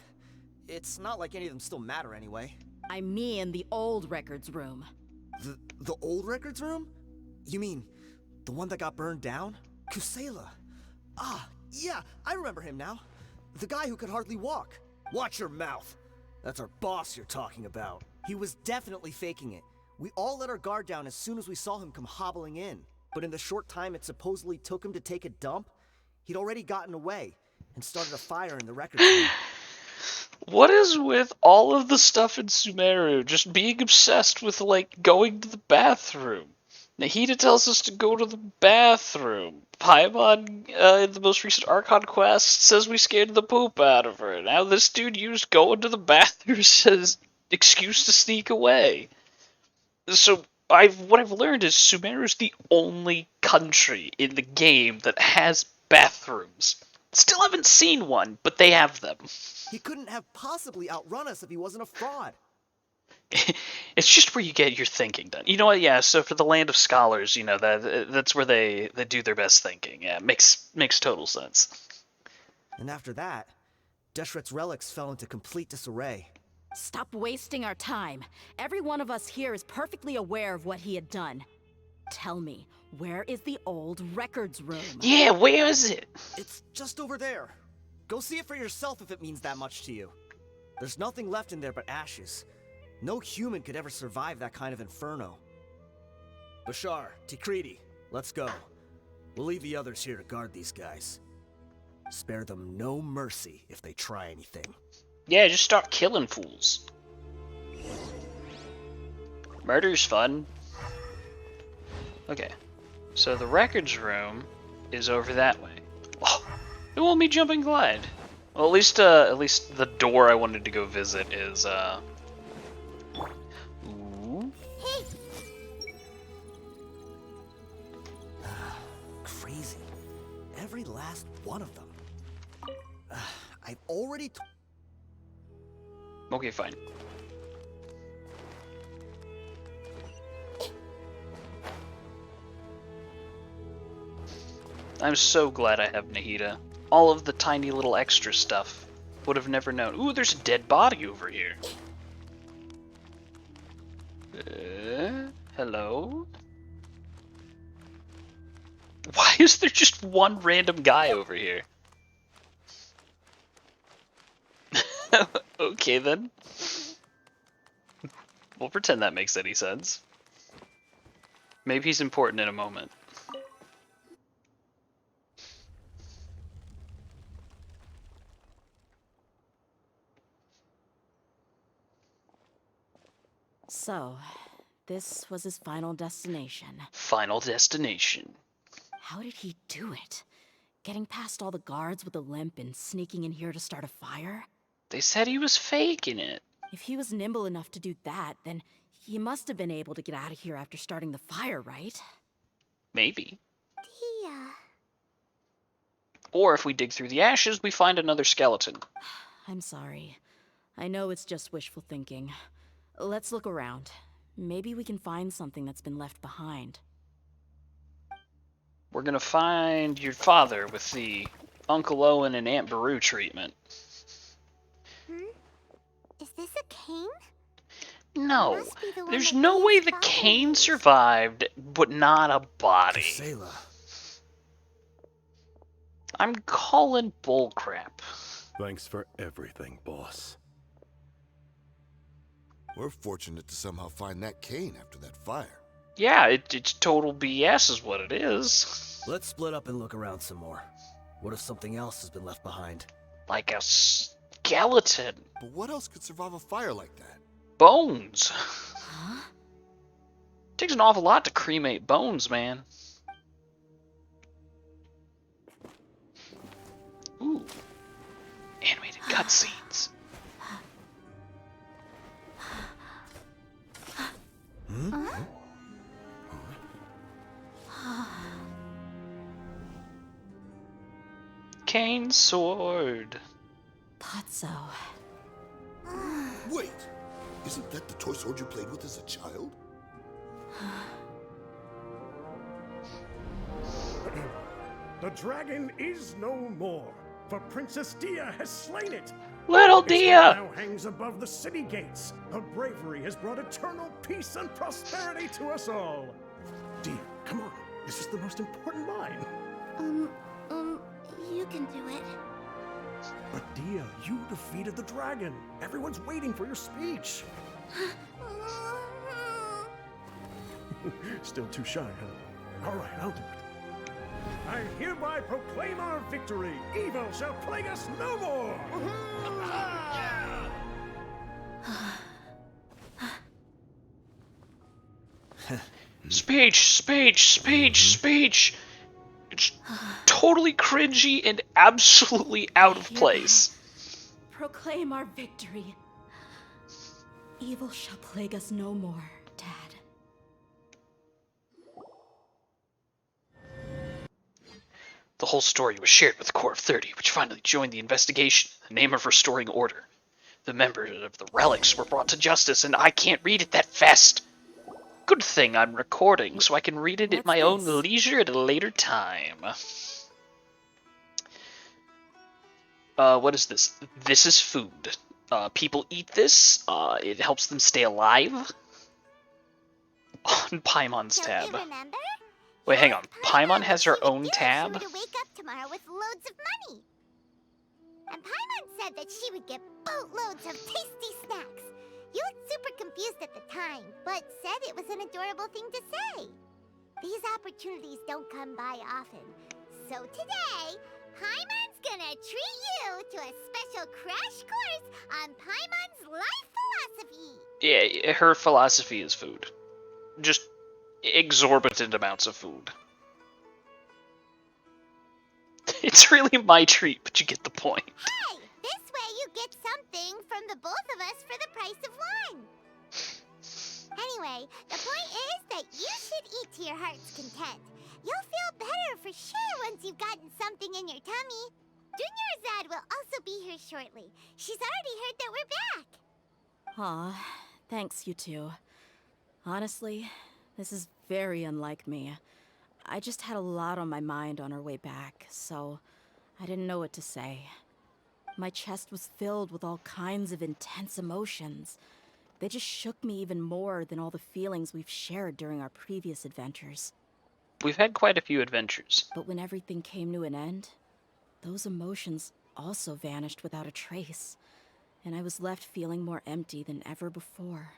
It's not like any of them still matter anyway. I mean the old records room. The old records room? You mean the one that got burned down? Kusela. Ah, yeah, I remember him now. The guy who could hardly walk. Watch your mouth. That's our boss you're talking about. He was definitely faking it. We all let our guard down as soon as we saw him come hobbling in. But in the short time it supposedly took him to take a dump, he'd already gotten away and started a fire in the records room. What is with all of the stuff in Sumeru just being obsessed with, like, going to the bathroom? Nahida tells us to go to the bathroom. Paimon, in the most recent Archon quest, says we scared the poop out of her. Now this dude used going to the bathroom as excuse to sneak away. So, what I've learned is Sumeru's the only country in the game that has bathrooms. Still haven't seen one, but they have them. He couldn't have possibly outrun us if he wasn't a fraud. It's just where you get your thinking done. You know what? Yeah. So for the Land of Scholars, you know that's where they do their best thinking. Yeah, makes total sense. And after that, Deshret's relics fell into complete disarray. Stop wasting our time. Every one of us here is perfectly aware of what he had done. Tell me, where is the old records room? Yeah, where is it? It's just over there. Go see it for yourself if it means that much to you. There's nothing left in there but ashes. No human could ever survive that kind of inferno. Bashar, Tikriti, let's go. We'll leave the others here to guard these guys. Spare them no mercy if they try anything. Yeah, just start killing fools. Murder's fun. Okay, so the records room is over that way. Oh, it won't be jump and glide. Well, at least the door I wanted to go visit is Ooh. Hey, Crazy. Every last one of them. I've already Okay, fine. I'm so glad I have Nahida. All of the tiny little extra stuff. Would have never known. Ooh, there's a dead body over here. Hello? Why is there just one random guy over here? Okay then. We'll pretend that makes any sense. Maybe he's important in a moment. So, this was his final destination. Final destination. How did he do it? Getting past all the guards with a limp and sneaking in here to start a fire? They said he was faking it. If he was nimble enough to do that, then he must have been able to get out of here after starting the fire, right? Maybe. Dehya. Or if we dig through the ashes, we find another skeleton. I'm sorry. I know it's just wishful thinking. Let's look around. Maybe we can find something that's been left behind. We're gonna find your father with the Uncle Owen and Aunt Beru treatment. Is this a cane? No, Must be the one there's that no way Dehya's the father cane used. survived, but not a body. Sayla. I'm calling bullcrap. Thanks for everything, boss. We're fortunate to somehow find that cane after that fire. Yeah, it's total BS is what it is. Let's split up and look around some more. What if something else has been left behind? Like a skeleton. But what else could survive a fire like that? Bones. Huh? Takes an awful lot to cremate bones, man. Ooh. Animated cutscenes. Cane sword. Thought so. Wait! Isn't that the toy sword you played with as a child? The dragon is no more, for Princess Dehya has slain it. Little Its head Dehya! now hangs above the city gates. Her bravery has brought eternal peace and prosperity to us all. Dehya, come on. This is the most important line. You can do it. But Dehya, you defeated the dragon. Everyone's waiting for your speech. Still too shy, huh? All right, I'll do it. I hereby proclaim our victory. Evil shall plague us no more. Speech, speech, speech, speech. It's totally cringy and absolutely out of place. Proclaim our victory. Evil shall plague us no more, Dad. The whole story was shared with the Corps of 30, which finally joined the investigation in the name of restoring order. The members of the relics were brought to justice, and I can't read it that fast. Good thing I'm recording, so I can read it at my own leisure at a later time. What is this? This is food. People eat this. It helps them stay alive. On Paimon's Don't tab. you remember? Wait, hang on. Paimon Paimon has her told own Dehya she tab? were to wake up tomorrow with loads of money. and Paimon said that she would get boatloads of tasty snacks. You looked super confused at the time, but said it was an adorable thing to say. These opportunities don't come by often. So today, Paimon's gonna treat you to a special crash course on Paimon's life philosophy. Yeah, her philosophy is food. Just exorbitant amounts of food. It's really my treat, but you get the point. Hey, this way you get something from the both of us for the price of one. Anyway, the point is that you should eat to your heart's content. You'll feel better for sure once you've gotten something in your tummy. Dunyarzad will also be here shortly. She's already heard that we're back. Aw, thanks, you two. Honestly, this is very unlike me. I just had a lot on my mind on our way back, so I didn't know what to say. My chest was filled with all kinds of intense emotions. They just shook me even more than all the feelings we've shared during our previous adventures. We've had quite a few adventures. But when everything came to an end, those emotions also vanished without a trace, and I was left feeling more empty than ever before.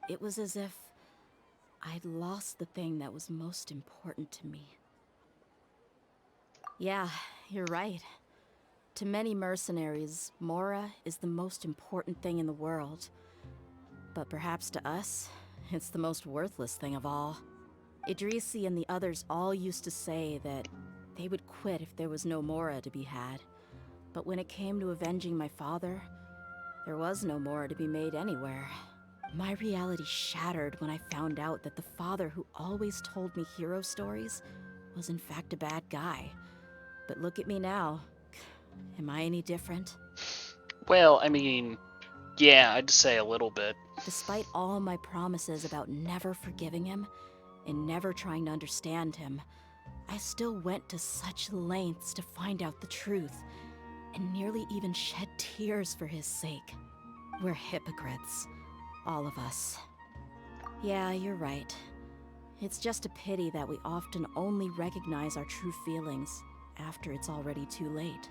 It was as if I'd lost the thing that was most important to me. Yeah, you're right. To many mercenaries, Mora is the most important thing in the world. But perhaps to us, it's the most worthless thing of all. Idrisi and the others all used to say that they would quit if there was no Mora to be had. But when it came to avenging my father, there was no Mora to be made anywhere. My reality shattered when I found out that the father who always told me hero stories was in fact a bad guy. But look at me now. Am I any different? Well, I mean, yeah, I'd say a little bit. Despite all my promises about never forgiving him and never trying to understand him, I still went to such lengths to find out the truth and nearly even shed tears for his sake. We're hypocrites. All of us. Yeah, you're right. It's just a pity that we often only recognize our true feelings after it's already too late.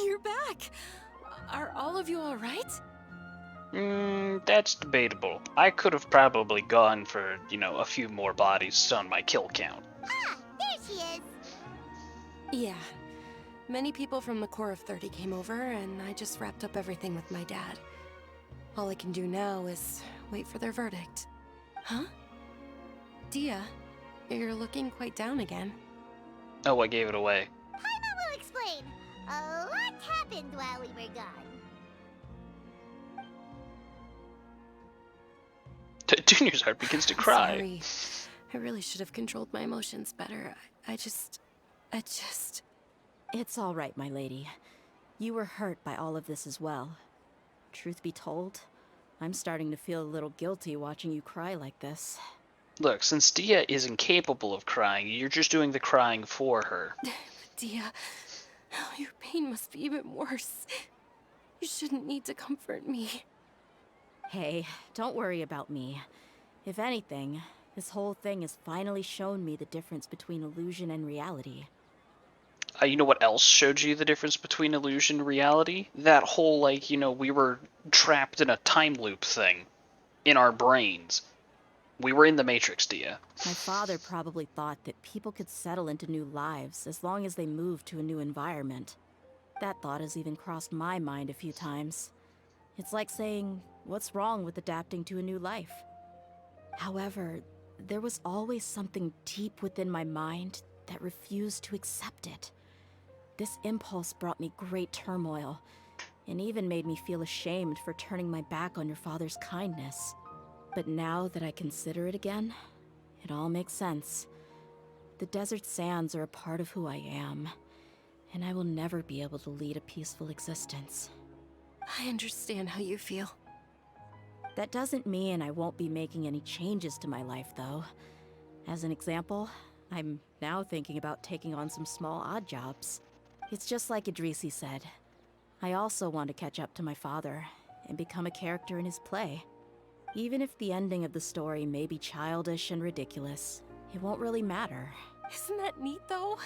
You're back! Are all of you alright? That's debatable. I could have probably gone for, a few more bodies on my kill count. Ah, there she is. Yeah. Many people from the Corps of 30 came over, and I just wrapped up everything with my dad. All I can do now is wait for their verdict. Huh? Dehya, you're looking quite down again. Oh, I gave it away. Paimon will explain. A lot happened while we were gone. Junior's heart begins to cry. Sorry. I really should have controlled my emotions better. I just... It's all right, my lady. You were hurt by all of this as well. Truth be told, I'm starting to feel a little guilty watching you cry like this. Look, since Dehya is incapable of crying, you're just doing the crying for her. Dehya, your pain must be even worse. You shouldn't need to comfort me. Hey, don't worry about me. If anything, this whole thing has finally shown me the difference between illusion and reality. You know what else showed you the difference between illusion and reality? That whole, we were trapped in a time loop thing. In our brains. We were in the Matrix, Dehya. My father probably thought that people could settle into new lives as long as they moved to a new environment. That thought has even crossed my mind a few times. It's like saying, what's wrong with adapting to a new life? However, there was always something deep within my mind that refused to accept it. This impulse brought me great turmoil, and even made me feel ashamed for turning my back on your father's kindness. But now that I consider it again, it all makes sense. The desert sands are a part of who I am, and I will never be able to lead a peaceful existence. I understand how you feel. That doesn't mean I won't be making any changes to my life, though. As an example, I'm now thinking about taking on some small odd jobs. It's just like Idrisi said. I also want to catch up to my father and become a character in his play. Even if the ending of the story may be childish and ridiculous, it won't really matter. Isn't that neat, though?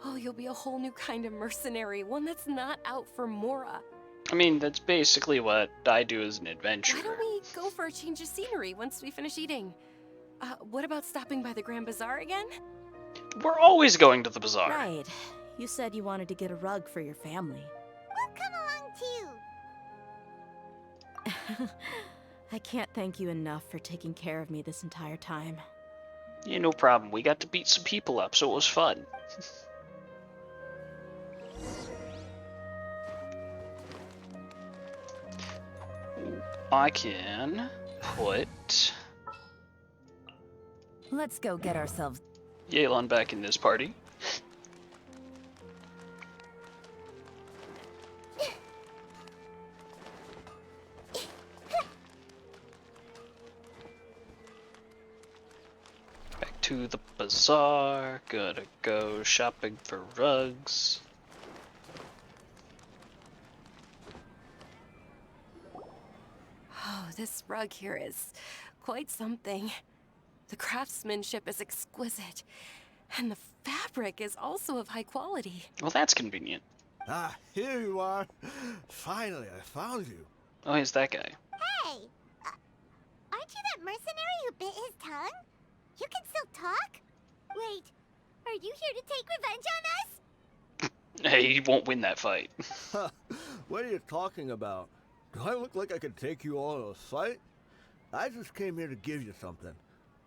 Oh, you'll be a whole new kind of mercenary, one that's not out for Mora. I mean, that's basically what I do as an adventurer. Why don't we go for a change of scenery once we finish eating? What about stopping by the Grand Bazaar again? We're always going to the bazaar. Right. You said you wanted to get a rug for your family. We'll come along too. I can't thank you enough for taking care of me this entire time. Yeah, no problem. We got to beat some people up, so it was fun. I can put Let's go get ourselves. Yelan back in this party. Back to the bazaar. Gotta go shopping for rugs. Oh, this rug here is quite something. The craftsmanship is exquisite, and the fabric is also of high quality. Well, that's convenient. Ah, here you are. Finally, I found you. Oh, here's that guy. Hey, aren't you that mercenary who bit his tongue? You can still talk? Wait, are you here to take revenge on us? Hey, he won't win that fight. What are you talking about? Do I look like I could take you all in a fight? I just came here to give you something.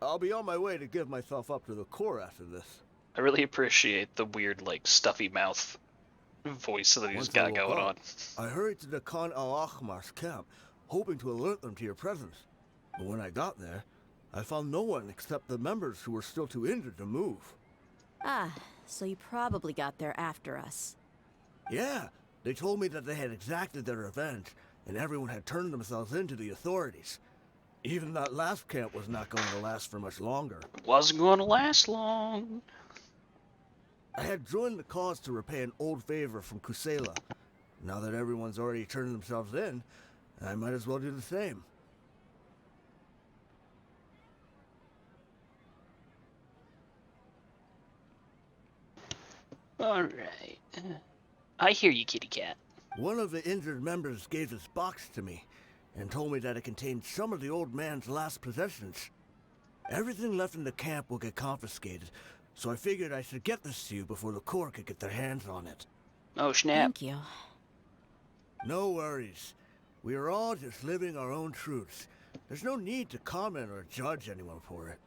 I'll be on my way to give myself up to the Corps after this. I really appreciate the weird, like, stuffy mouth voice that he's Once I got woke going up, on. I hurried to the Khan al-Ahmar's camp, hoping to alert them to your presence. But when I got there, I found no one except the members who were still too injured to move. Ah, so you probably got there after us. Yeah, they told me that they had exacted their revenge, and everyone had turned themselves in to the authorities. Even that last camp was not going to last for much longer. Wasn't going to last long. I had joined the cause to repay an old favor from Kusela. Now that everyone's already turned themselves in, I might as well do the same. Alright. I hear you, kitty cat. One of the injured members gave this box to me, and told me that it contained some of the old man's last possessions. Everything left in the camp will get confiscated, so I figured I should get this to you before the Corps could get their hands on it. Oh, snap. Thank you. No worries. We are all just living our own truths. There's no need to comment or judge anyone for it.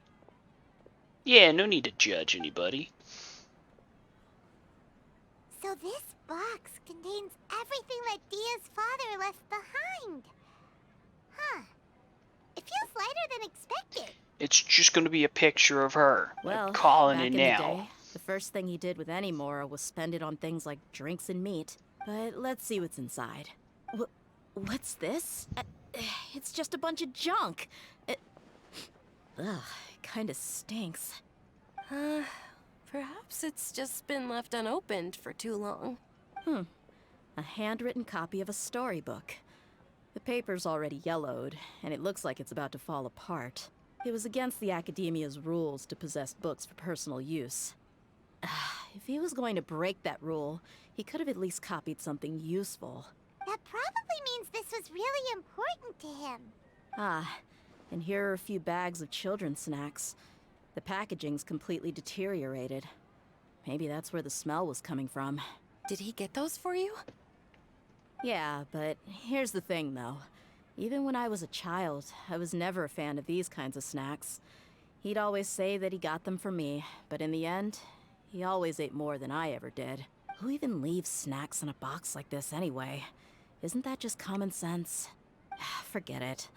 Yeah, no need to judge anybody. So this box contains everything that Dia's father left behind. Huh. It feels lighter than expected. It's just going to be a picture of her. Well, I'm calling back it in now. the day, the first thing he did with any Mora was spend it on things like drinks and meat. But let's see what's inside. What's this? It's just a bunch of junk. Ugh, it kinda stinks. Perhaps it's just been left unopened for too long. A handwritten copy of a storybook. The paper's already yellowed, and it looks like it's about to fall apart. It was against the Academia's rules to possess books for personal use. If he was going to break that rule, he could have at least copied something useful. That probably means this was really important to him. Ah, and here are a few bags of children's snacks. The packaging's completely deteriorated. Maybe that's where the smell was coming from. Did he get those for you? Yeah, but here's the thing, though. Even when I was a child, I was never a fan of these kinds of snacks. He'd always say that he got them for me, but in the end, he always ate more than I ever did. Who even leaves snacks in a box like this anyway? Isn't that just common sense? Forget it.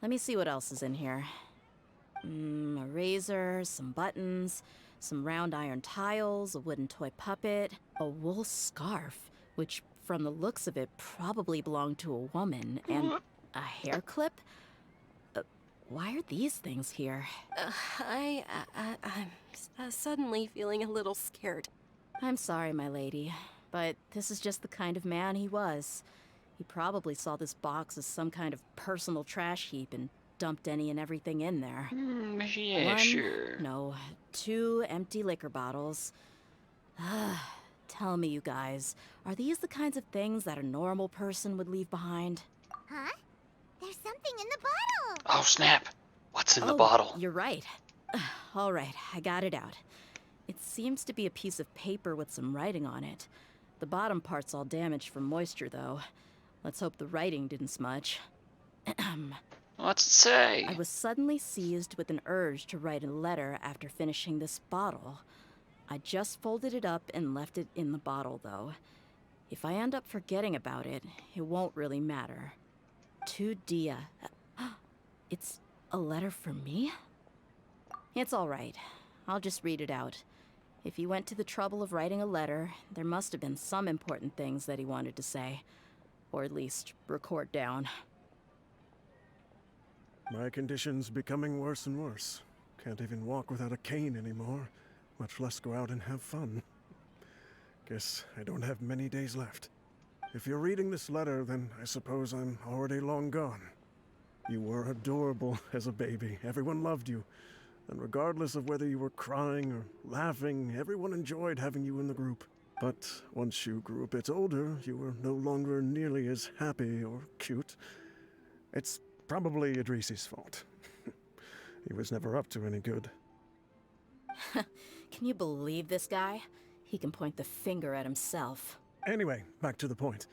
Let me see what else is in here. A razor, some buttons, some round iron tiles, a wooden toy puppet, a wool scarf, which from the looks of it probably belonged to a woman, and a hair clip? Why are these things here? I'm suddenly feeling a little scared. I'm sorry, my lady, but this is just the kind of man he was. He probably saw this box as some kind of personal trash heap and dumped any and everything in there. Yeah, One, sure. no, 2 empty liquor bottles, Tell me, you guys, are these the kinds of things that a normal person would leave behind? Huh? There's something in the bottle! Oh, snap. What's in the Oh, bottle? you're right. All right, I got it out. It seems to be a piece of paper with some writing on it. The bottom part's all damaged from moisture, though. Let's hope the writing didn't smudge. What's it say? I was suddenly seized with an urge to write a letter after finishing this bottle. I just folded it up and left it in the bottle, though. If I end up forgetting about it, it won't really matter. To Dehya. It's a letter from me? It's all right. I'll just read it out. If he went to the trouble of writing a letter, there must have been some important things that he wanted to say. Or at least record down. My condition's becoming worse and worse. Can't even walk without a cane anymore, much less go out and have fun. Guess I don't have many days left. If you're reading this letter, then I suppose I'm already long gone. You were adorable as a baby. Everyone loved you. And regardless of whether you were crying or laughing, everyone enjoyed having you in the group. But once you grew a bit older, you were no longer nearly as happy or cute. It's probably Idrisi's fault. He was never up to any good. Can you believe this guy? He can point the finger at himself. Anyway, back to the point.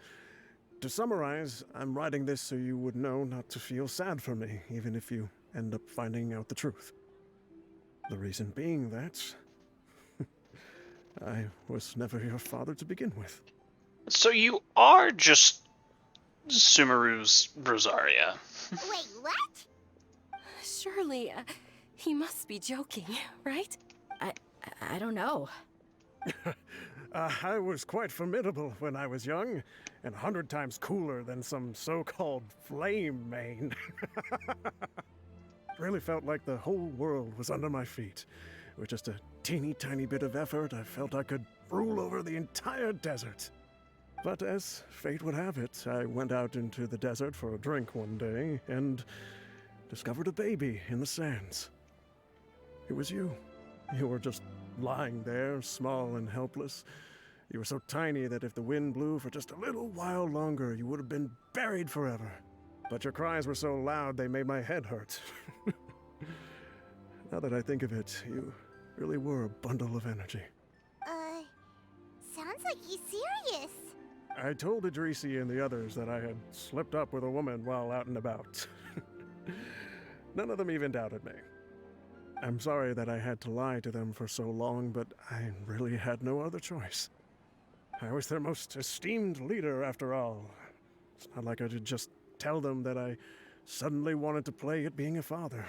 To summarize, I'm writing this so you would know not to feel sad for me, even if you end up finding out the truth. The reason being that I was never your father to begin with. So you are just Sumeru's Rosaria. Wait, what? Surely, he must be joking, right? I don't know. I was quite formidable when I was young, and 100 times cooler than some so-called flame main. Really felt like the whole world was under my feet. With just a teeny tiny bit of effort, I felt I could rule over the entire desert. But as fate would have it, I went out into the desert for a drink one day and discovered a baby in the sands. It was you. You were just lying there, small and helpless. You were so tiny that if the wind blew for just a little while longer, you would have been buried forever. But your cries were so loud they made my head hurt. Now that I think of it, you really were a bundle of energy. Sounds like he's serious. I told Idrisi and the others that I had slipped up with a woman while out and about. None of them even doubted me. I'm sorry that I had to lie to them for so long, but I really had no other choice. I was their most esteemed leader, after all. It's not like I could just tell them that I suddenly wanted to play at being a father.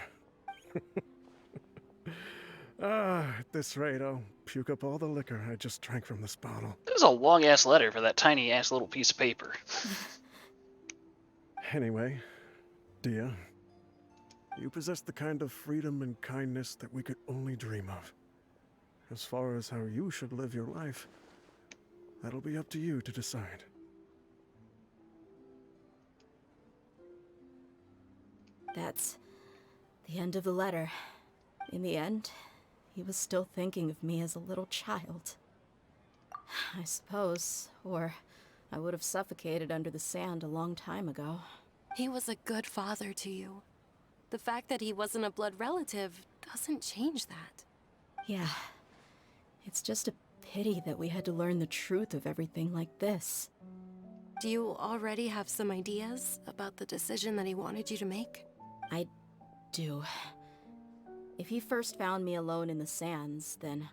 At this rate, I'll puke up all the liquor I just drank from this bottle. This is a long-ass letter for that tiny-ass little piece of paper. Anyway, Dehya, you possess the kind of freedom and kindness that we could only dream of. As far as how you should live your life, that'll be up to you to decide. That's the end of the letter. In the end, he was still thinking of me as a little child. I suppose, or I would have suffocated under the sand a long time ago. He was a good father to you. The fact that he wasn't a blood relative doesn't change that. Yeah. It's just a pity that we had to learn the truth of everything like this. Do you already have some ideas about the decision that he wanted you to make? I do. If he first found me alone in the sands, then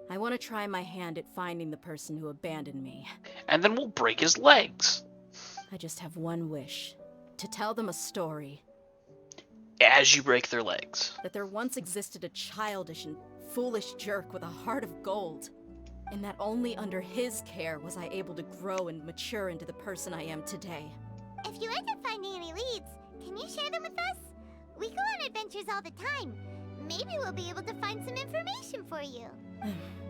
I want to try my hand at finding the person who abandoned me. And then we'll break his legs. I just have one wish. To tell them a story. As you break their legs. That there once existed a childish and foolish jerk with a heart of gold. And that only under his care was I able to grow and mature into the person I am today. If you end up finding any leads, can you share them with us? We go on adventures all the time. Maybe we'll be able to find some information for you.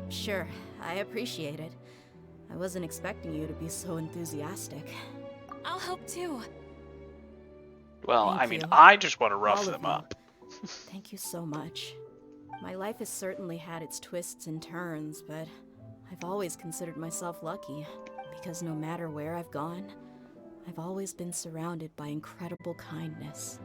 Sure, I appreciate it. I wasn't expecting you to be so enthusiastic. I'll help too. Well, Thank I mean, you. I just want to rough All of them you. up. Thank you so much. My life has certainly had its twists and turns, but I've always considered myself lucky, because no matter where I've gone, I've always been surrounded by incredible kindness.